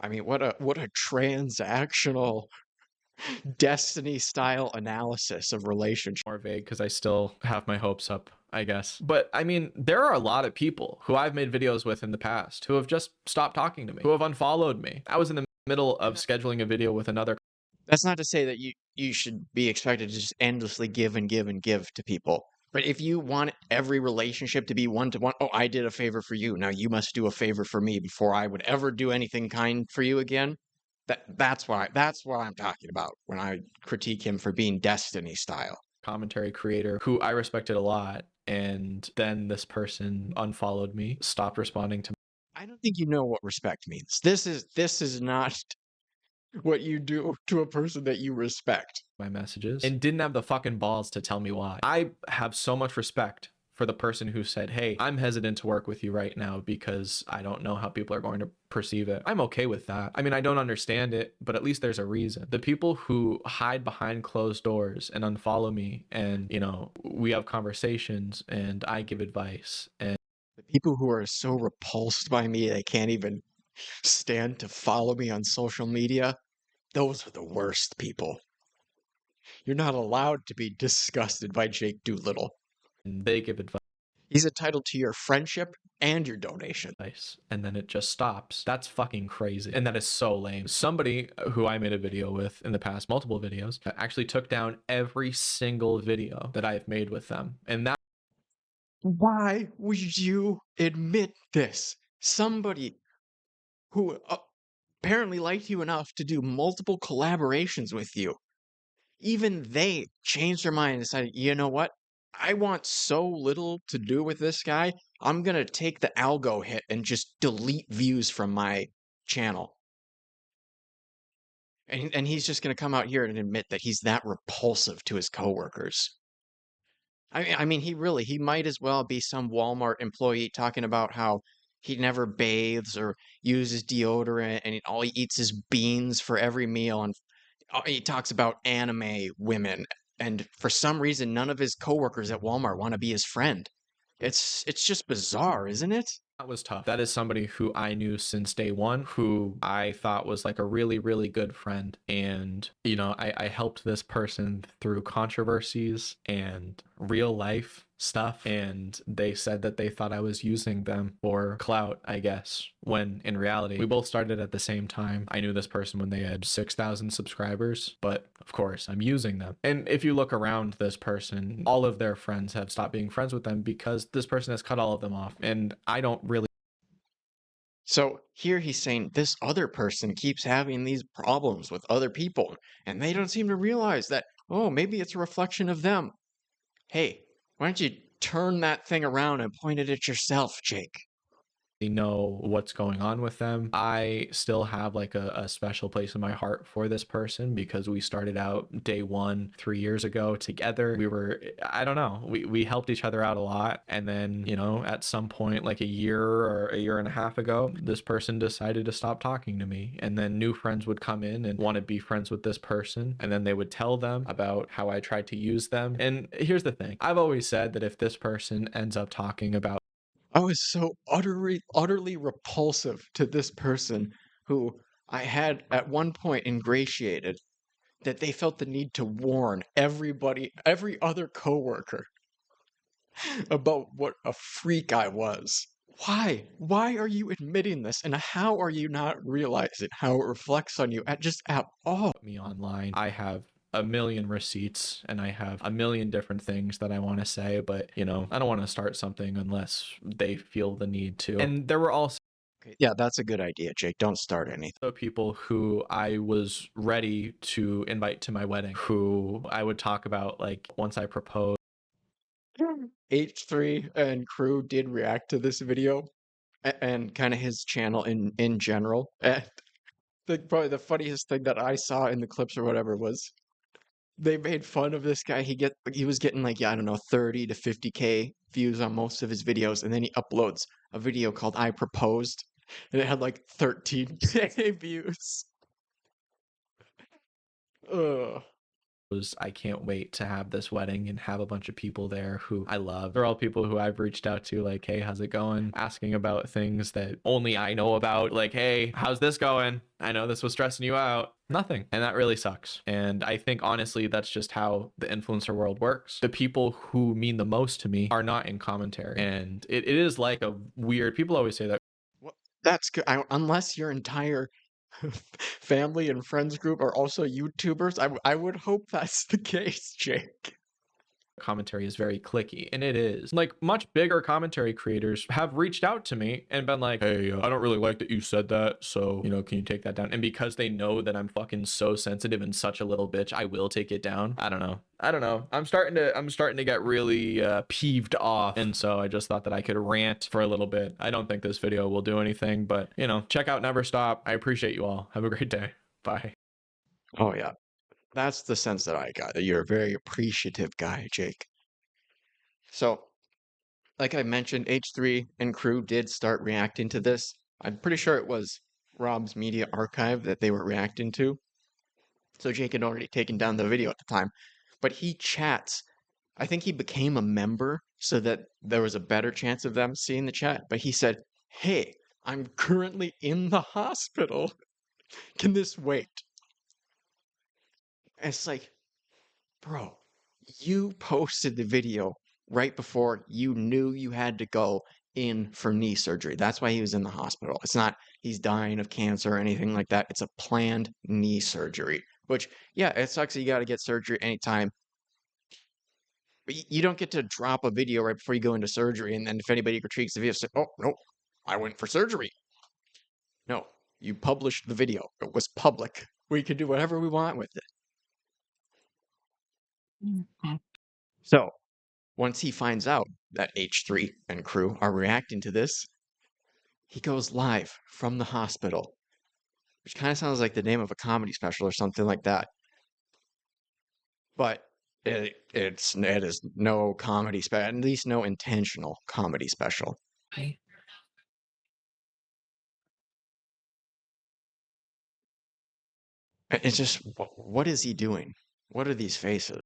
I mean, what a transactional destiny style analysis of relationship. vague because I still have my hopes up, I guess. But I mean, there are a lot of people who I've made videos with in the past who have just stopped talking to me, who have unfollowed me. I was in the middle of scheduling a video with another. That's not to say that you should be expected to just endlessly give and give and give to people. But if you want every relationship to be one to one, oh, I did a favor for you. Now you must do a favor for me before I would ever do anything kind for you again. That's what I'm talking about when I critique him for being destiny style. Commentary creator who I respected a lot, and then this person unfollowed me, stopped responding to I don't think you know what respect means. This is not what you do to a person that you respect. my messages and didn't have the fucking balls to tell me why. I have so much respect for the person who said, hey, I'm hesitant to work with you right now because I don't know how people are going to perceive it. I'm okay with that. I mean, I don't understand it, but at least there's a reason. The people who hide behind closed doors and unfollow me and, you know, we have conversations and I give advice, and The people who are so repulsed by me they can't even stand to follow me on social media, those are the worst people. You're not allowed to be disgusted by Jake Doolittle. they give advice. He's entitled to your friendship and your donation. And then it just stops. That's fucking crazy. And that is so lame. Somebody who I made a video with in the past, multiple videos, actually took down every single video that I've made with them. And that. Why would you admit this? Somebody who apparently liked you enough to do multiple collaborations with you, even they changed their mind and decided, you know what? I want so little to do with this guy. I'm going to take the algo hit and just delete views from my channel. And he's just going to come out here and admit that he's that repulsive to his coworkers. I mean, he might as well be some Walmart employee talking about how he never bathes or uses deodorant and all he eats is beans for every meal. And he talks about anime women. And for some reason, none of his coworkers at Walmart want to be his friend. It's just bizarre, isn't it? That was tough. That is somebody who I knew since day one, who I thought was like a really, really good friend. And, you know, I helped this person through controversies and real life stuff. And they said that they thought I was using them for clout, I guess, when in reality, we both started at the same time. I knew this person when they had 6,000 subscribers, but of course, I'm using them. And if you look around this person, all of their friends have stopped being friends with them because this person has cut all of them off. And I don't really. So here he's saying this other person keeps having these problems with other people, and they don't seem to realize that, oh, maybe it's a reflection of them. Hey, why don't you turn that thing around and point it at yourself, Jake? Know what's going on with them. I still have like a special place in my heart for this person because we started out day one 3 years ago together. We were, I don't know, we helped each other out a lot. And then, you know, at some point, like a year or a year and a half ago, this person decided to stop talking to me. And then new friends would come in and want to be friends with this person. And then they would tell them about how I tried to use them. And here's the thing, I've always said that if this person ends up talking about I was so utterly repulsive to this person who I had at one point ingratiated that they felt the need to warn everybody, every other coworker about what a freak I was. Why? Why are you admitting this? And how are you not realizing how it reflects on you at all? me online, I have a million receipts and I have a million different things that I want to say, but you know, I don't want to start something unless they feel the need to. And there were also Okay, yeah, that's a good idea, Jake. Don't start anything. people who I was ready to invite to my wedding, who I would talk about like once I proposed. H3 and crew did react to this video and kind of his channel in general. And probably the funniest thing that I saw in the clips or whatever was they made fun of this guy. He was getting like, yeah, I don't know, 30 to 50K views on most of his videos, and then he uploads a video called I Proposed, and it had like 13K views. Ugh. I can't wait to have this wedding and have a bunch of people there who I love. They're all people who I've reached out to, like, hey, how's it going? Asking about things that only I know about. Like, hey, how's this going? I know this was stressing you out. Nothing. And that really sucks. And I think honestly, that's just how the influencer world works. The people who mean the most to me are not in commentary. And it is like a weird, people always say that Well, that's good. Unless your entire family and friends group are also YouTubers, I would hope that's the case, Jake. commentary is very clicky, and it is. Like much bigger commentary creators have reached out to me and been like, hey, I don't really like that you said that, so you know, can you take that down? And because they know that I'm fucking so sensitive and such a little bitch, I will take it down. I don't know, I'm starting to get really peeved off, and so I just thought that I could rant for a little bit. I don't think this video will do anything, but you know, check out Never Stop. I appreciate you all. Have a great day. Bye. Oh yeah, that's the sense that I got, that you're a very appreciative guy, Jake. So, like I mentioned, H3 and crew did start reacting to this. I'm pretty sure it was Rob's Media Archive that they were reacting to. So Jake had already taken down the video at the time. But he chats. I think he became a member so that there was a better chance of them seeing the chat. But he said, hey, I'm currently in the hospital. Can this wait? And it's like, bro, you posted the video right before you knew you had to go in for knee surgery. That's why he was in the hospital. It's not he's dying of cancer or anything like that. It's a planned knee surgery, which, yeah, it sucks that you got to get surgery anytime. But you don't get to drop a video right before you go into surgery. And then if anybody critiques the video, say, oh, no, I went for surgery. No, you published the video. It was public. We can do whatever we want with it. So once he finds out that H3 and crew are reacting to this, he goes live from the hospital, which kind of sounds like the name of a comedy special or something like that. But it is no comedy special, at least no intentional comedy special. It's just, what is he doing? What are these faces?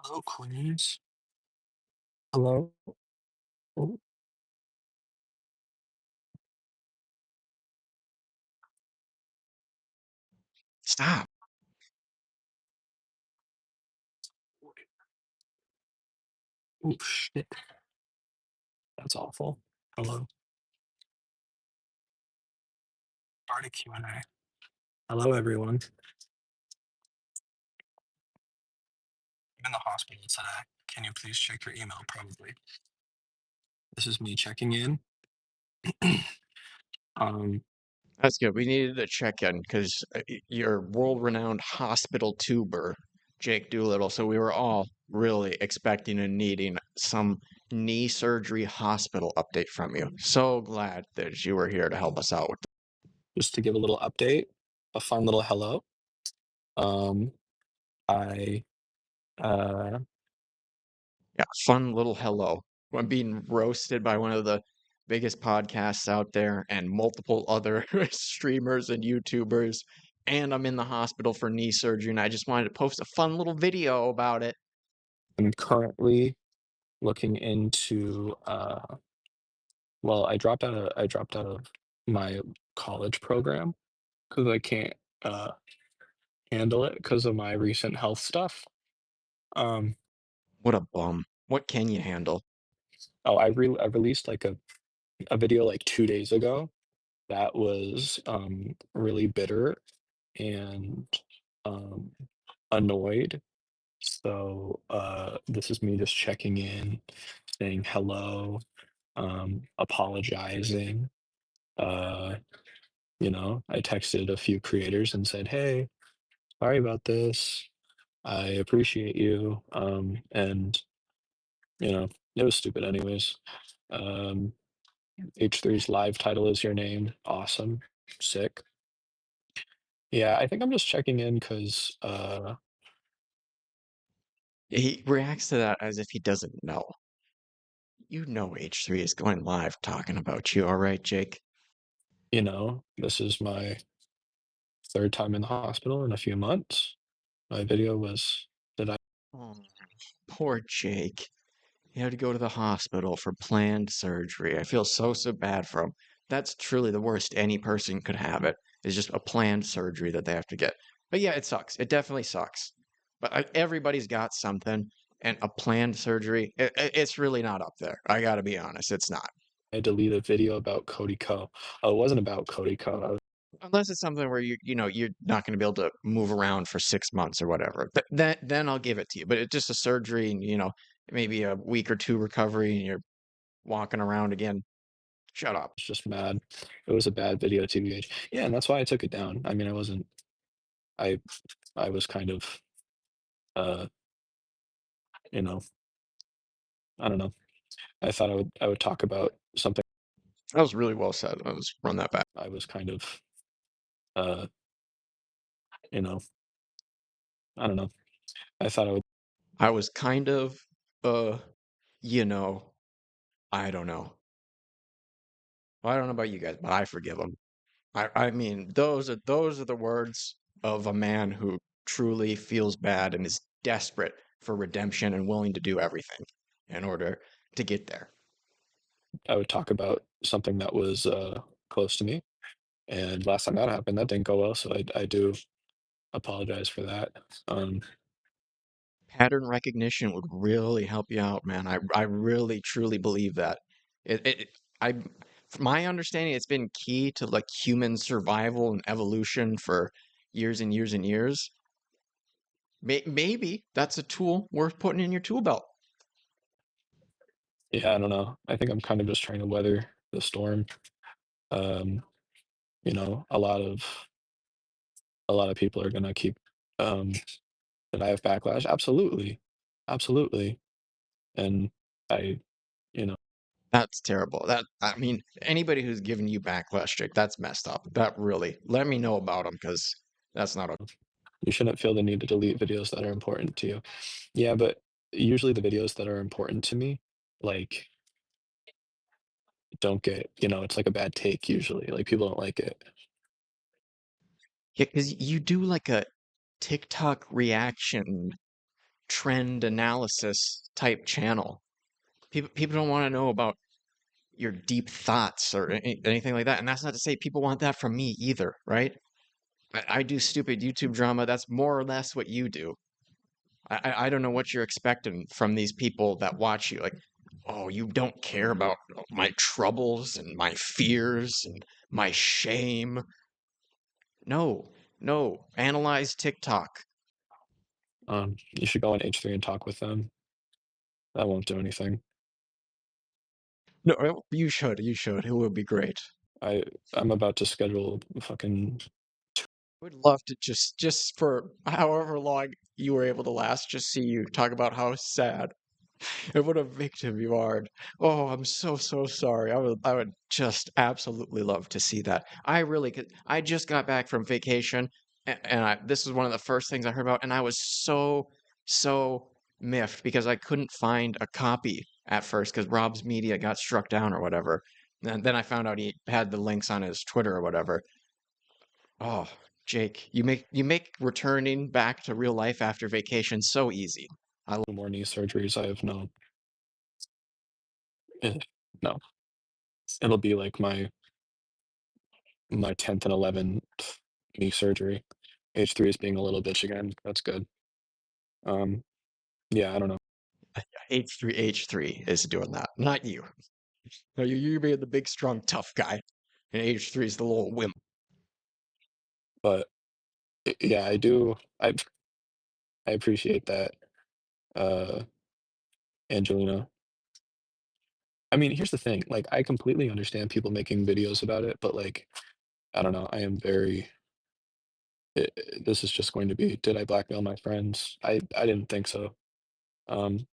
Hello, Queens. Hello. Oh, Stop. Oh shit. That's awful. Hello. Start a Q&A. Hello, everyone. I'm in the hospital today. Can you please check your email? Probably. This is me checking in. um, That's good. We needed to check in because your world-renowned hospital tuber, Jake Doolittle. So we were all really expecting and needing some knee surgery hospital update from you. So glad that you were here to help us out with just to give a little update, a fun little hello. Um, I yeah, fun little hello. I'm being roasted by one of the biggest podcasts out there and multiple other streamers and YouTubers. And I'm in the hospital for knee surgery, and I just wanted to post a fun little video about it. am currently looking into. Well, I dropped out of my college program because I can't uh, handle it because of my recent health stuff. Um, What a bum. What can you handle? oh, I released like a video like 2 days ago that was really bitter and um, annoyed. So this is me just checking in, saying hello, apologizing. Uh, I texted a few creators and said, "Hey, sorry about this. I appreciate you." And it was stupid anyways. Um, H3's live title is your name. Awesome. Sick. Yeah, I think I'm just checking in because He reacts to that as if he doesn't know. You know H3 is going live talking about you, all right, Jake? this is my third time in the hospital in a few months. My video was that I Oh, poor Jake. He had to go to the hospital for planned surgery. I feel so bad for him. That's truly the worst any person could have it, is just a planned surgery that they have to get. But yeah, it sucks. It definitely sucks. But everybody's got something, and a planned surgery, it's really not up there. I gotta be honest, it's not. deleted a video about Cody Co. Oh, it wasn't about Cody Co. Unless it's something where you're not going to be able to move around for 6 months or whatever. Then I'll give it to you. But it's just a surgery, and maybe a week or two recovery, and you're walking around again. Shut up. Was just mad. It was a bad video, TBH. Yeah, and that's why I took it down. I mean, I wasn't. I I was kind of uh, you know, I don't know. I thought I would talk about something. That was really well said. Let's run that back. I was kind of uh, you know, I don't know. I thought I would I was kind of, uh, you know, I don't know. Well, I don't know about you guys, but I forgive him. I mean, those are the words of a man who truly feels bad and is desperate for redemption and willing to do everything in order to get there. I would talk about something that was close to me. And last time that happened, that didn't go well. So I do apologize for that. Um, Pattern recognition would really help you out, man. I really truly believe that. I, from my understanding, it's been key to like human survival and evolution for years and years and years. Maybe that's a tool worth putting in your tool belt. yeah, I don't know. I think I'm kind of just trying to weather the storm. Um, a lot of people are gonna keep um that I have backlash. Absolutely. Absolutely. And I, you know, That's terrible. I mean, anybody who's giving you backlash, Jake, that's messed up. That really, let me know about them because that's not okay. you shouldn't feel the need to delete videos that are important to you. Yeah, but usually the videos that are important to me, like don't get, it's like a bad take usually. Like people don't like it. Yeah, because you do like a TikTok reaction trend analysis type channel. People don't want to know about your deep thoughts or anything like that. And that's not to say people want that from me either, right? I do stupid YouTube drama. That's more or less what you do. I don't know what you're expecting from these people that watch you. Like, oh, you don't care about my troubles and my fears and my shame. No, no. Analyze TikTok. You should go on H3 and talk with them. That won't do anything. No, you should. You should. It would be great. I'm about to schedule fucking I would love to just for however long you were able to last, just see you talk about how sad and what a victim you are. Oh, I'm so sorry. I would just absolutely love to see that. I really could. I just got back from vacation, and this was one of the first things I heard about, and I was so miffed because I couldn't find a copy at first because Rob's Media got struck down or whatever. And then I found out he had the links on his Twitter or whatever. Oh, Jake, you make returning back to real life after vacation so easy. more knee surgeries. I have no. No, it'll be like my 10th and 11th knee surgery. H3 is being a little bitch again. That's good. Yeah, I don't know. H3 is doing that, not you. No, you being the big, strong, tough guy, and H3 is the little wimp. But yeah, I do. I appreciate that, uh, Angelina. I mean, here's the thing. Like, I completely understand people making videos about it, but like, I don't know. I am very. This is just going to be. Did I blackmail my friends? I didn't think so. Um,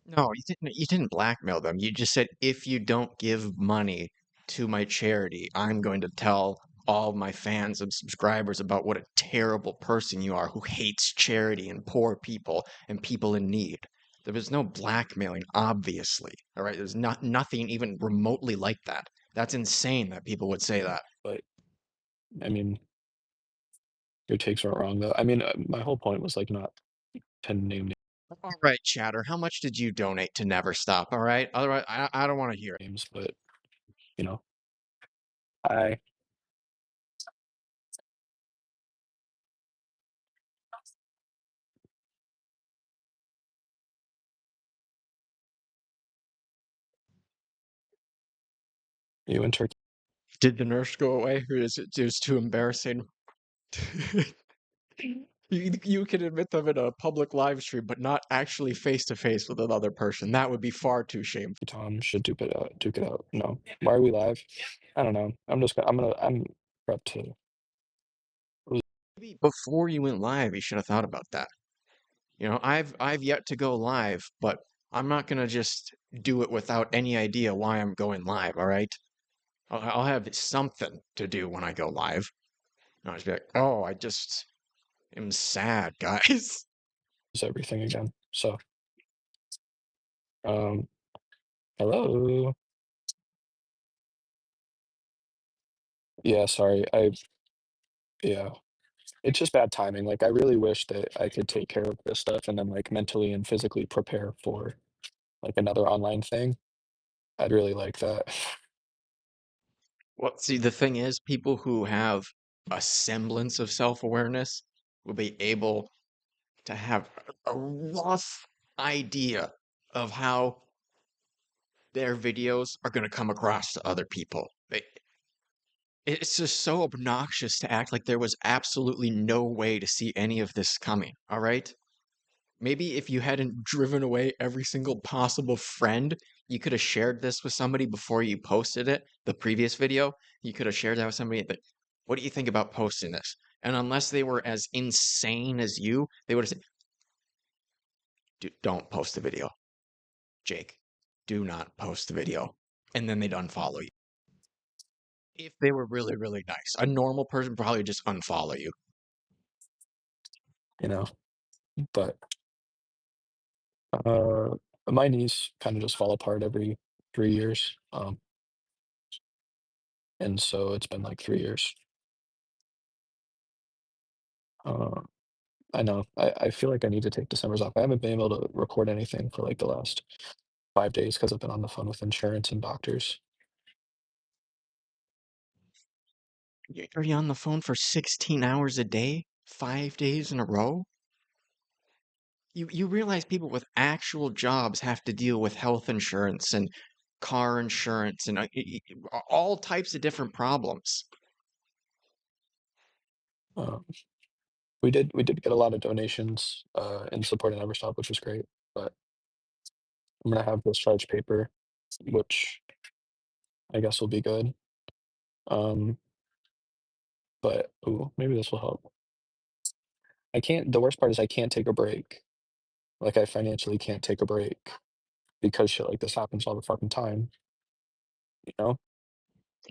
No, you didn't blackmail them. You just said if you don't give money to my charity, I'm going to tell all my fans and subscribers about what a terrible person you are who hates charity and poor people and people in need. There was no blackmailing, obviously. All right, there's nothing even remotely like that. That's insane that people would say that. but I mean, your takes weren't wrong though. I mean, my whole point was like not to name All right, Chatter, how much did you donate to Never Stop? All right, otherwise I don't want to hear it. names, but you know, I you in Turkey. Did the nurse go away, or is it just too embarrassing? You can admit them in a public live stream, but not actually face to face with another person. That would be far too shameful. Tom should duke it out. Duke it out. No, why are we live? I don't know. I'm prepped to. Maybe before you went live, you should have thought about that. You know, I've yet to go live, but I'm not gonna just do it without any idea why I'm going live. All right, I'll have something to do when I go live. I'll just be like, oh, I just am sad, guys. Everything again. So, um, hello. Yeah, sorry. Yeah, it's just bad timing. Like, I really wish that I could take care of this stuff and then like mentally and physically prepare for like another online thing. I'd really like that. Well, see, the thing is, people who have a semblance of self-awareness will be able to have a rough idea of how their videos are going to come across to other people. It's just so obnoxious to act like there was absolutely no way to see any of this coming, all right? Maybe if you hadn't driven away every single possible friend, you could have shared this with somebody before you posted it, the previous video. You could have shared that with somebody that, what do you think about posting this? And unless they were as insane as you, they would have said, Don't post the video. Jake, do not post the video. And then they'd unfollow you. If they were really, really nice. A normal person probably just unfollow you. You know, but uh, my knees kind of just fall apart every 3 years. And so it's been like 3 years. Uh, I know. I feel like I need to take December's off. I haven't been able to record anything for like the last 5 days because I've been on the phone with insurance and doctors. Are you on the phone for 16 hours a day, 5 days in a row? You realize people with actual jobs have to deal with health insurance and car insurance and all types of different problems. Um, we did get a lot of donations in support of Neverstop, which was great. But I'm gonna have this charge paper, which I guess will be good. Um, but ooh, maybe this will help. I can't. The worst part is I can't take a break. Like I financially can't take a break because shit like this happens all the fucking time. You know?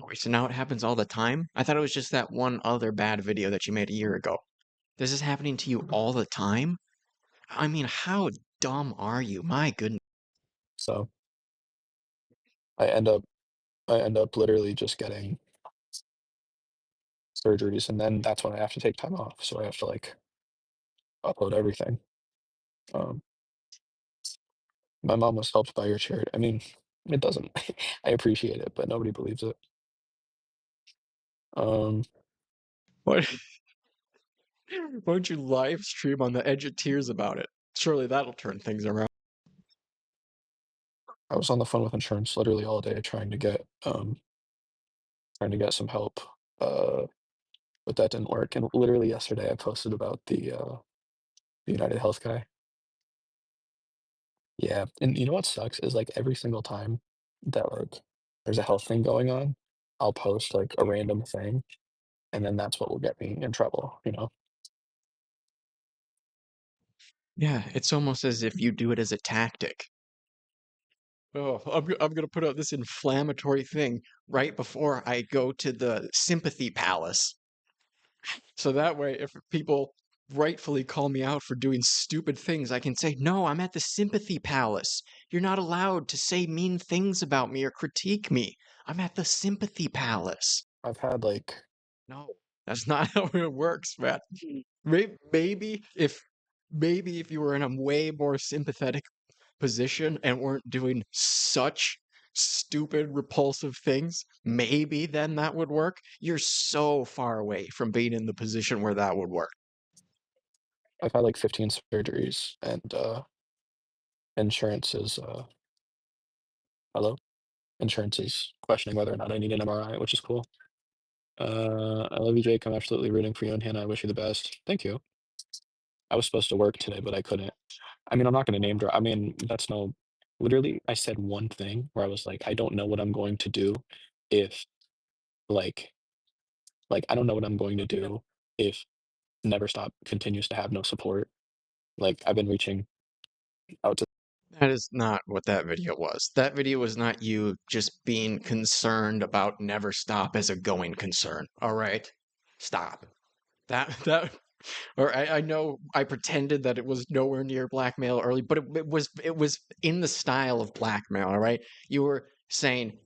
Wait, so now it happens all the time? I thought it was just that one other bad video that you made a year ago. This is happening to you all the time? I mean, how dumb are you? My goodness. So I end up I end up literally just getting surgeries, and then that's when I have to take time off. So I have to like upload everything. Um, my mom was helped by your charity. I mean, it doesn't. I appreciate it, but nobody believes it. Um, What? Why don't you live stream on the edge of tears about it? Surely that'll turn things around. I was on the phone with insurance literally all day trying to get some help. Uh, but that didn't work. And literally yesterday, I posted about the United Health guy. Yeah, and you know what sucks is like every single time that like there's a health thing going on, I'll post like a random thing, and then that's what will get me in trouble. You know? Yeah, it's almost as if you do it as a tactic. Oh, I'm gonna put out this inflammatory thing right before I go to the Sympathy Palace. So that way, if people rightfully call me out for doing stupid things, I can say, no, I'm at the Sympathy Palace. You're not allowed to say mean things about me or critique me. I'm at the Sympathy Palace. I've had like No, that's not how it works, man. Maybe if you were in a way more sympathetic position and weren't doing such stupid, repulsive things, maybe then that would work. You're so far away from being in the position where that would work. I've had like 15 surgeries, and insurance is hello, insurance is questioning whether or not I need an MRI, which is cool. I love you, Jake. I'm absolutely rooting for you and Hannah. I wish you the best. Thank you. I was supposed to work today, but I couldn't. I mean, I'm not gonna name drop. I mean, that's no. Literally, I said one thing where I was like, I don't know what I'm going to do if like I don't know what I'm going to do if Never Stop continues to have no support. Like I've been reaching out to That is not what that video was. That video was not you just being concerned about Never Stop as a going concern. All right? Stop. That or I know I pretended that it was nowhere near blackmail early, but it was in the style of blackmail, all right? You were saying,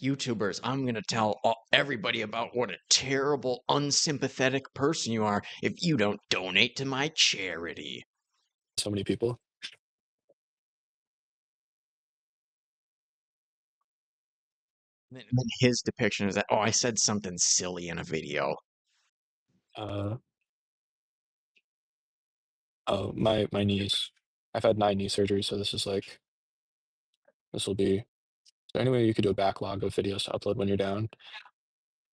YouTubers, I'm gonna tell everybody about what a terrible, unsympathetic person you are if you don't donate to my charity. so many people. And then his depiction is that, oh, I said something silly in a video. Uh, oh, my knees. I've had 9 knee surgeries, so this will be. Is there any way you could do a backlog of videos to upload when you're down?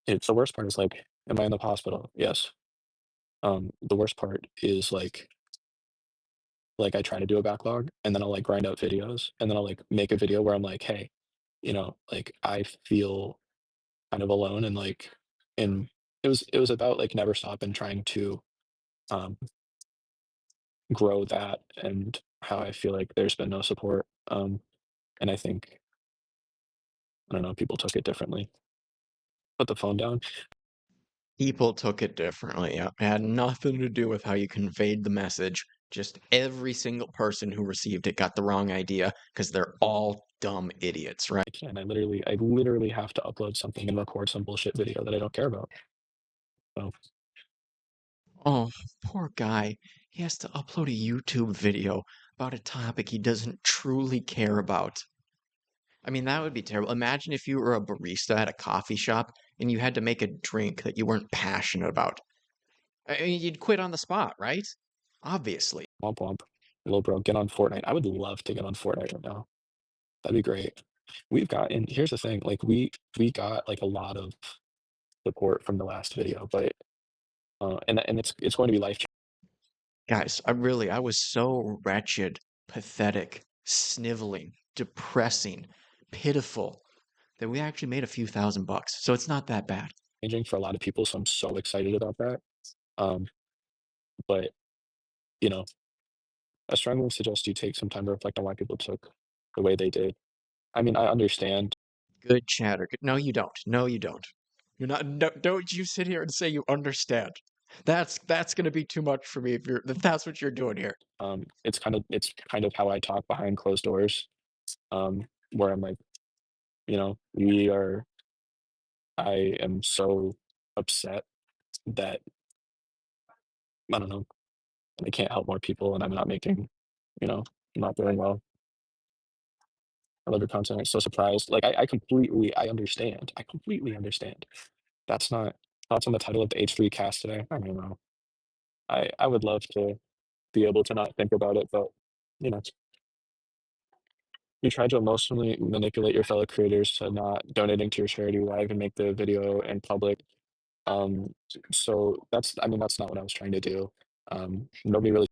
It's the worst part is like, am I in the hospital? Yes. The worst part is like I try to do a backlog and then I'll like grind out videos and then I'll like make a video where I'm like, hey, like I feel kind of alone and like and it was about like Never Stop and trying to um grow that and how I feel like there's been no support. And I think I don't know, people took it differently. Put the phone down. People took it differently. It had nothing to do with how you conveyed the message. Just every single person who received it got the wrong idea because they're all dumb idiots, right? And I literally have to upload something and record some bullshit video that I don't care about. So Oh, poor guy. He has to upload a YouTube video about a topic he doesn't truly care about. I mean, that would be terrible. Imagine if you were a barista at a coffee shop and you had to make a drink that you weren't passionate about, I mean, you'd quit on the spot, right? Obviously. Womp womp. Little bro, get on Fortnite. I would love to get on Fortnite right now. That'd be great. We've gotten here's the thing, like we got like a lot of support from the last video, but and it's going to be life Guys, I was so wretched, pathetic, sniveling, depressing, pitiful that we actually made a few $1,000, so it's not that bad. changing for a lot of people, so I'm so excited about that. Um, but you know, I strongly suggest you take some time to reflect on why people took the way they did. I mean, I understand. Good chatter. No, you don't. No, you don't. You're not. No, don't you sit here and say you understand. That's gonna be too much for me if that's what you're doing here. It's kind of how I talk behind closed doors, where I'm like, I am so upset that I don't know, I can't help more people and I'm not making, you know, I'm not doing well. I love your content. I'm so surprised. Like I understand. I completely understand. That's not thoughts on the title of the H3 cast today. I don't know. I would love to be able to not think about it, but you know, you try to emotionally manipulate your fellow creators to not donating to your charity. Why even make the video in public? So I mean, that's not what I was trying to do. Nobody really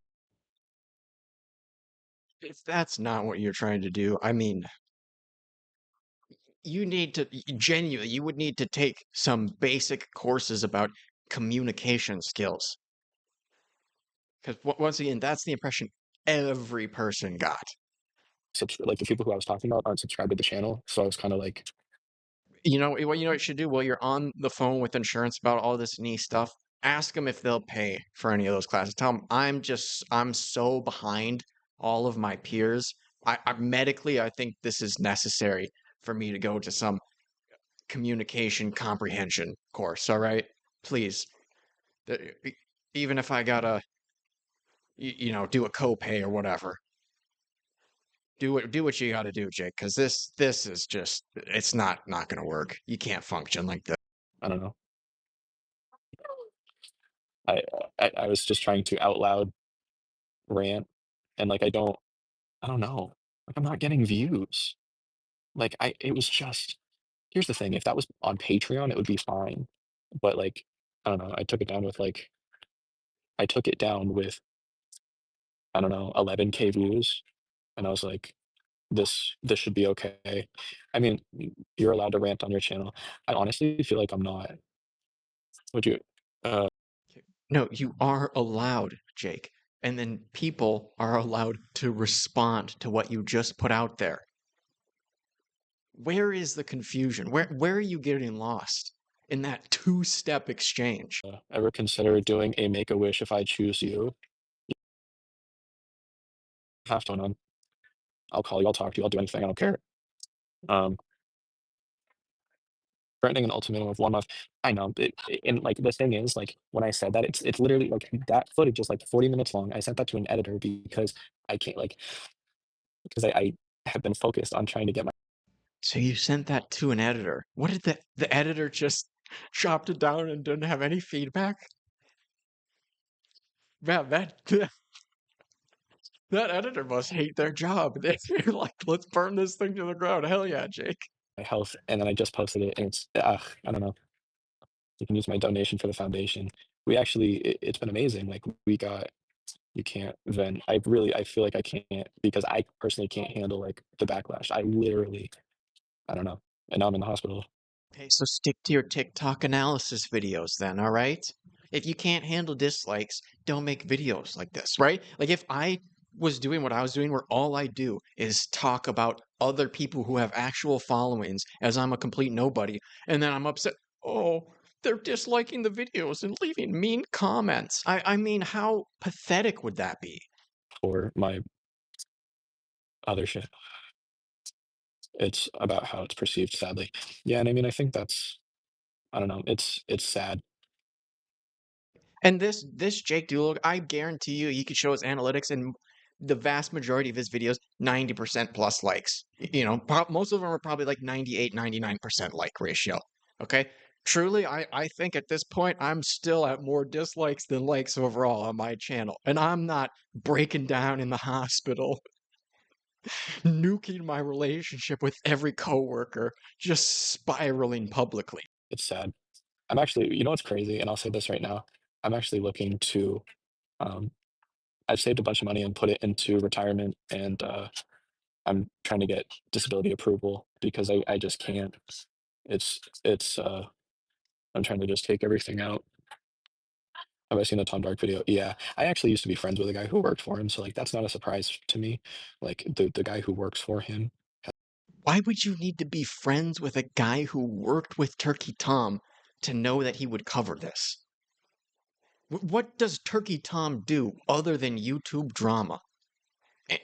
If that's not what you're trying to do, I mean, you need to genuinely, you would need to take some basic courses about communication skills. Because once again, that's the impression every person got. like the people who I was talking about aren't subscribed to the channel. So I was kind of like, You know what you should do while you're on the phone with insurance about all this knee stuff? Ask them if they'll pay for any of those classes. Tell them I'm so behind all of my peers. I medically, I think this is necessary for me to go to some communication comprehension course. All right, please. Even if I gotta, do a copay or whatever, do what you gotta do, Jake. Because this is just it's not gonna work. You can't function like this. I don't know. I, I was just trying to out loud rant, and like I don't know. Like I'm not getting views. Like it was just. Here's the thing. If that was on Patreon, it would be fine. But like I don't know. I took it down with I don't know 11K views, and I was like, this should be okay. I mean, you're allowed to rant on your channel. I honestly feel like I'm not. Would you? Uh, No, you are allowed, Jake. And then people are allowed to respond to what you just put out there. Where is the confusion? Where are you getting lost in that two-step exchange? ever consider doing a Make a Wish if I choose you? Have to on. I'll call you. I'll talk to you. I'll do anything. I don't care. Um, threatening an ultimatum of 1 month. I know, and like the thing is, like when I said that, it's literally like that footage is like 40 minutes long. I sent that to an editor because I can't like because I have been focused on trying to get my So you sent that to an editor. What did the editor just chopped it down and didn't have any feedback? Man, that editor must hate their job. They're like, let's burn this thing to the ground. Hell yeah, Jake. health, and then I just posted it, and it's I don't know. You can use my donation for the foundation. We actually, it's been amazing. Like we got, you can't vent. I feel like I can't because I personally can't handle like the backlash. I don't know. And now I'm in the hospital. Okay, so stick to your TikTok analysis videos then, all right? If you can't handle dislikes, don't make videos like this, right? Like if I was doing what I was doing, where all I do is talk about other people who have actual followings as I'm a complete nobody, and then I'm upset, oh, they're disliking the videos and leaving mean comments. I mean, how pathetic would that be? For my other shit. It's about how it's perceived, sadly. Yeah, and I mean, I think that's, I don't know. It's sad. And this Jake Doolittle, I guarantee you, he could show his analytics, and the vast majority of his videos, 90% plus likes. Most of them are probably like 98, 99% like ratio. Okay, Truly, I think at this point I'm still at more dislikes than likes overall on my channel, and I'm not breaking down in the hospital, nuking my relationship with every coworker, just spiraling publicly. It's sad. I'm actually, you know what's crazy? And I'll say this right now. I'm actually looking to, um, I've saved a bunch of money and put it into retirement, and I'm trying to get disability approval because I just can't. It's I'm trying to just take everything out. Have I seen the Tom Dark video? Yeah. I actually used to be friends with a guy who worked for him, so like that's not a surprise to me. Like the guy who works for him. Why would you need to be friends with a guy who worked with Turkey Tom to know that he would cover this? What does Turkey Tom do other than YouTube drama?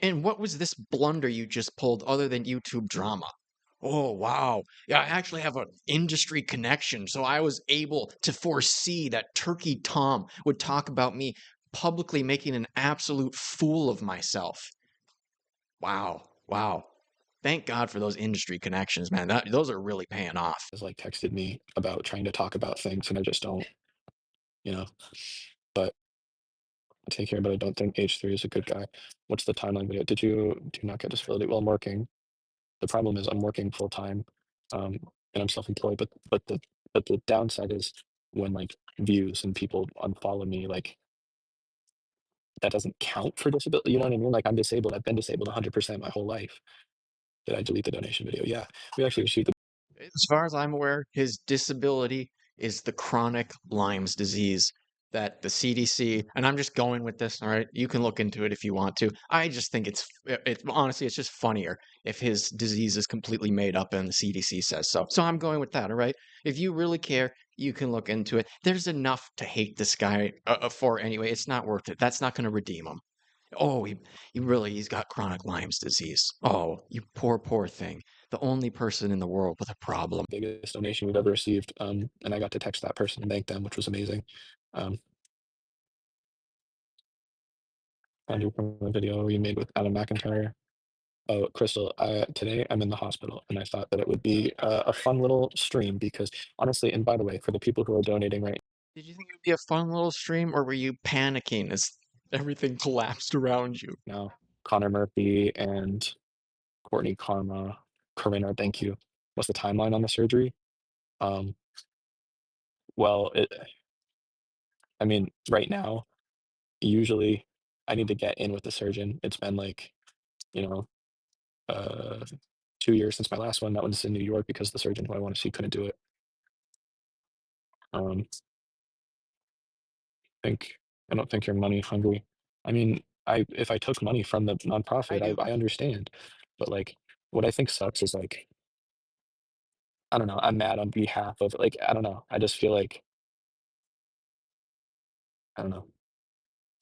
And what was this blunder you just pulled other than YouTube drama? Oh, wow. Yeah, I actually have an industry connection, so I was able to foresee that Turkey Tom would talk about me publicly making an absolute fool of myself. Wow. Wow. Thank God for those industry connections, man. Those are really paying off. Has like texted me about trying to talk about things and I just don't, you know. But I take care, but I don't think H3 is a good guy. What's the timeline video? Did you do not get disability? Well, I'm working. The problem is I'm working full time, and I'm self-employed. But the downside is when like views and people unfollow me, like that doesn't count for disability. You know what I mean? Like I'm disabled. I've been disabled 100% my whole life. Did I delete the donation video? Yeah, we actually received the As far as I'm aware, his disability is the chronic Lyme's disease that the CDC, and I'm just going with this, all right? You can look into it if you want to. I just think honestly, it's just funnier if his disease is completely made up and the CDC says so. So I'm going with that, all right? If you really care, you can look into it. There's enough to hate this guy for anyway. It's not worth it. That's not going to redeem him. Oh, he's got chronic Lyme's disease. Oh, you poor thing. The only person in the world with a problem. biggest donation we've ever received, and I got to text that person and thank them, which was amazing. Um, Found you from a video you made with Adam McIntyre. Oh, Crystal, today I'm in the hospital, and I thought that it would be a fun little stream because honestly, and by the way, for the people who are donating right Did you think it would be a fun little stream, or were you panicking as everything collapsed around you? now, Connor Murphy and Courtney Karma, Corinna, thank you. What's the timeline on the surgery? Um, well, I mean, right now, usually I need to get in with the surgeon. It's been like, you know, uh, 2 years since my last one. That one's in New York because the surgeon who I want to see couldn't do it. Um, think I don't think you're money hungry. I mean, I if I took money from the I nonprofit, do. I understand. But like what I think sucks is like I don't know, I'm mad on behalf of like I don't know. I just feel like I don't know.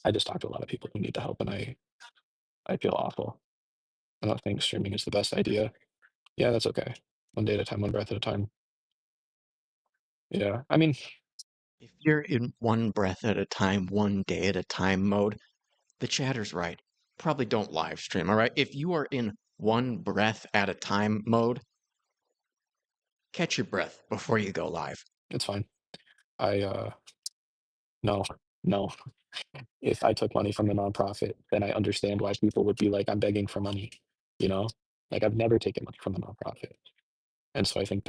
I just talk to a lot of people who need the help and I feel awful. I don't think streaming is the best idea. Yeah, that's okay. One day at a time, one breath at a time. Yeah. I mean, If you're in one breath at a time, one day at a time mode, the chatter's right. Probably don't live stream, all right? If you are in one breath at a time mode, catch your breath before you go live. it's fine. I no, no. If I took money from the nonprofit, then I understand why people would be like, I'm begging for money, you know? Like I've never taken money from the nonprofit. And so I think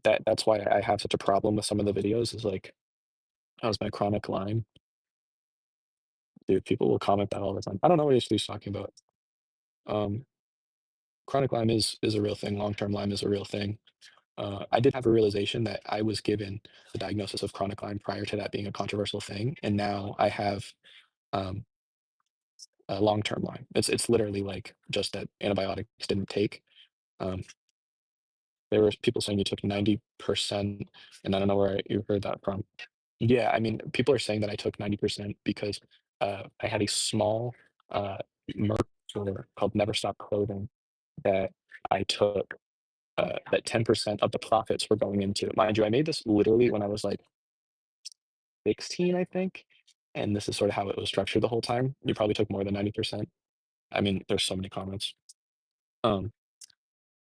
that's why I have such a problem with some of the videos is like, how's my chronic Lyme? Dude, people will comment that all the time. I don't know what he's talking about. Um, Chronic Lyme is a real thing. Long-term Lyme is a real thing. I did have a realization that I was given the diagnosis of chronic Lyme prior to that being a controversial thing, and now I have um, a long-term Lyme. It's literally like just that antibiotics didn't take. Um, there were people saying you took 90%, and I don't know where you heard that from. Yeah, I mean, people are saying that I took 90% because I had a small uh, merch store called Never Stop Clothing that I took. That 10% of the profits were going into. Mind you, I made this literally when I was like 16, I think. And this is sort of how it was structured the whole time. You probably took more than 90%. I mean, there's so many comments. Um,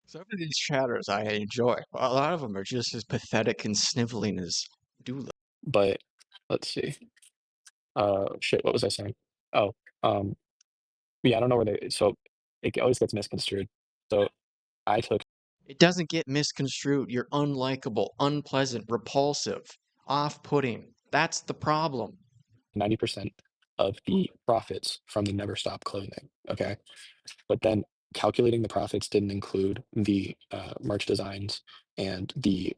Some of these chatters I enjoy. A lot of them are just as pathetic and sniveling as Doolittle. But let's see. Shit, what was I saying? Oh, um, yeah, I don't know where they. So it always gets misconstrued. So I took It doesn't get misconstrued. You're unlikable, unpleasant, repulsive, off-putting. That's the problem. 90% of the profits from the Never Stop clothing. Okay, but then calculating the profits didn't include the merch designs and the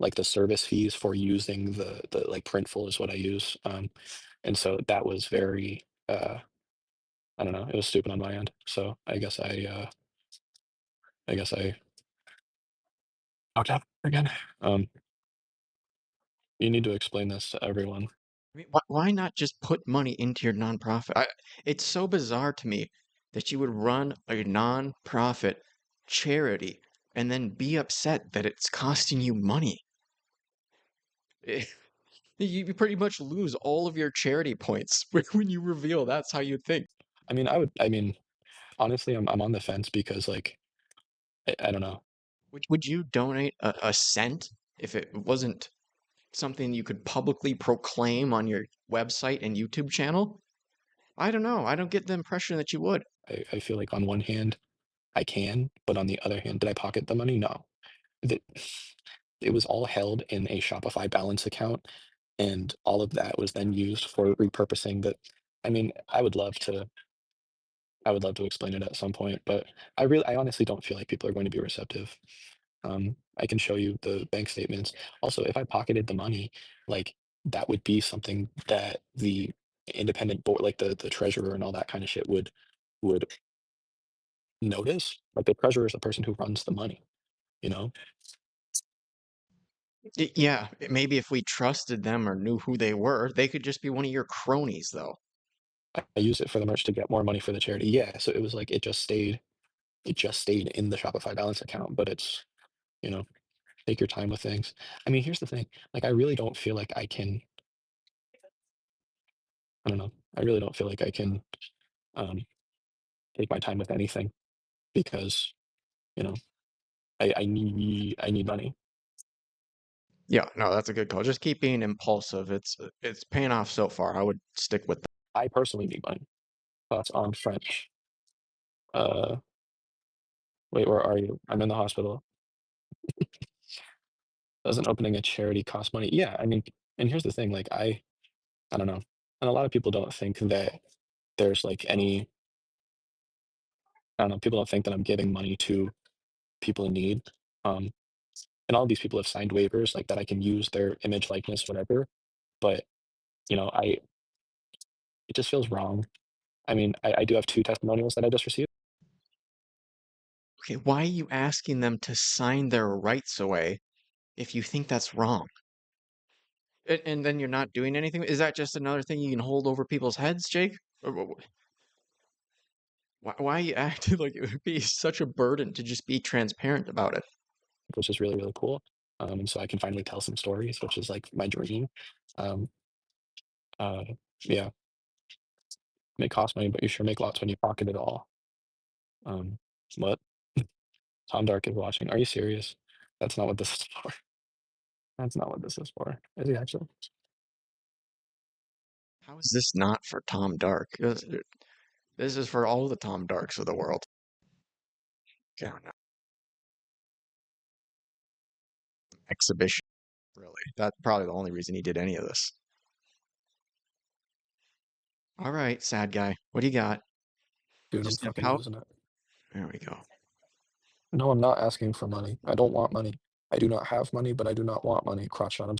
like the service fees for using the like Printful is what I use. And so that was very I don't know, it was stupid on my end. So I guess I fucked up again. Um, you need to explain this to everyone. I mean, why not just put money into your nonprofit? It's so bizarre to me that you would run a nonprofit charity and then be upset that it's costing you money. You pretty much lose all of your charity points when you reveal that's how you think. I mean, honestly, I'm on the fence because like I don't know. Would you donate a cent if it wasn't something you could publicly proclaim on your website and YouTube channel? I don't know. I don't get the impression that you would. I feel like on one hand I can, but on the other hand, did I pocket the money? No. The it was all held in a Shopify balance account, and all of that was then used for repurposing the I mean, I would love to explain it at some point, but I honestly don't feel like people are going to be receptive. I can show you the bank statements. Also, if I pocketed the money, like, that would be something that the independent board, like the treasurer and all that kind of shit would notice. Like, the treasurer is the person who runs the money, you know? Yeah, maybe if we trusted them or knew who they were, they could just be one of your cronies, though. I use it for the merch to get more money for the charity. Yeah, so it was like it just stayed in the Shopify balance account, but it's, you know, take your time with things. I mean, here's the thing, like, I really don't feel like I can I don't know, I really don't feel like I can, um, take my time with anything because, you know, I need money. Yeah, no, that's a good call. Just keep being impulsive. It's paying off so far. I would stick with that. I personally need money. Thoughts on French? Uh, wait, where are you? I'm in the hospital. Doesn't opening a charity cost money? Yeah, I mean, and here's the thing, like, I don't know, and a lot of people don't think that there's, like, any I don't know, people don't think that I'm giving money to people in need, um, and all of these people have signed waivers, like, that I can use their image, likeness, whatever, but, you know, I it just feels wrong. I mean, I do have 2 testimonials that I just received, Okay, why are you asking them to sign their rights away if you think that's wrong? And then you're not doing anything? Is that just another thing you can hold over people's heads, Jake? Or why are you acting like it would be such a burden to just be transparent about it? which is really, really cool, and so I can finally tell some stories, which is, like, my dream. Um, uh, yeah, may cost money, but you sure make lots when you pocket it all. Um, what? Tom Dark is watching. Are you serious? That's not what this is for. That's not what this is for. Is he actually? How is this not for Tom Dark? This is for all the Tom Darks of the world. Yeah, no. Exhibition, really. That's probably the only reason he did any of this. All right, sad guy. What do you got? Dude, I'm Just imp fucking out. losing it. There we go. No, I'm not asking for money. I don't want money. I do not have money, but I do not want money. Crotch shot. I'm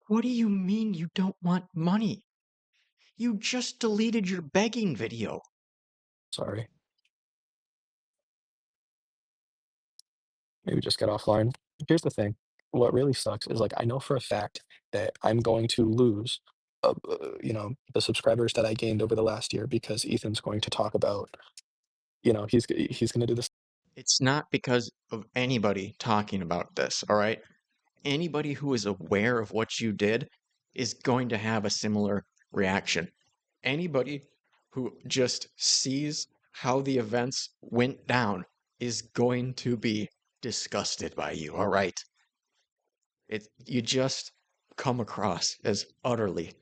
What do you mean you don't want money? You just deleted your begging video. sorry. Maybe just get offline. Here's the thing. What really sucks is like I know for a fact that I'm going to lose, you know, the subscribers that I gained over the last year because Ethan's going to talk about, you know, he's going to do this. It's not because of anybody talking about this, all right? Anybody who is aware of what you did is going to have a similar reaction. Anybody who just sees how the events went down is going to be disgusted by you, all right? You just come across as utterly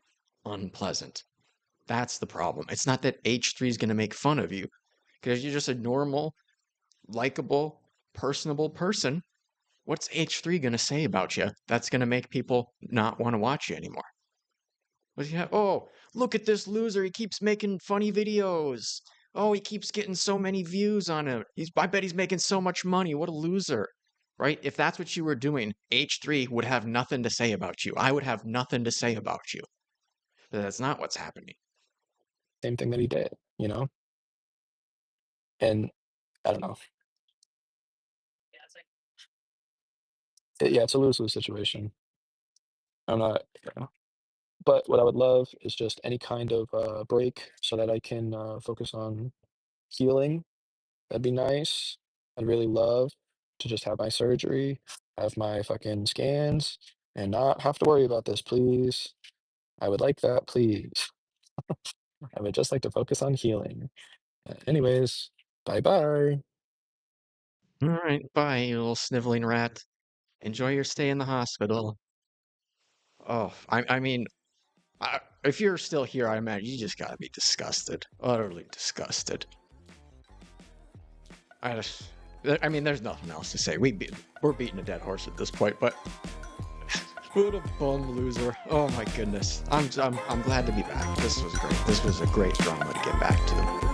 unpleasant. That's the problem. It's not that H3 is going to make fun of you, because you're just a normal, likable, personable person. What's H3 going to say about you that's going to make people not want to watch you anymore? Oh, look at this loser. He keeps making funny videos. Oh, he keeps getting so many views on it. I bet he's making so much money. What a loser. Right? If that's what you were doing, H3 would have nothing to say about you. I would have nothing to say about you. But that's not what's happening. Same thing that he did, you know? And I don't know. Yeah, it's a lose-lose situation. I'm not, yeah. But what I would love is just any kind of break so that I can focus on healing. That'd be nice. I'd really love to just have my surgery, have my fucking scans, and not have to worry about this, please. I would like that, please. I would just like to focus on healing. Anyways, bye-bye. All right, bye, you little sniveling rat. Enjoy your stay in the hospital. Oh, I mean, if you're still here, I imagine you just gotta be disgusted. Utterly disgusted. I mean, there's nothing else to say. We're beating a dead horse at this point, but what a bum loser. Oh my goodness. I'm glad to be back. This was great. This was a great drama to get back to.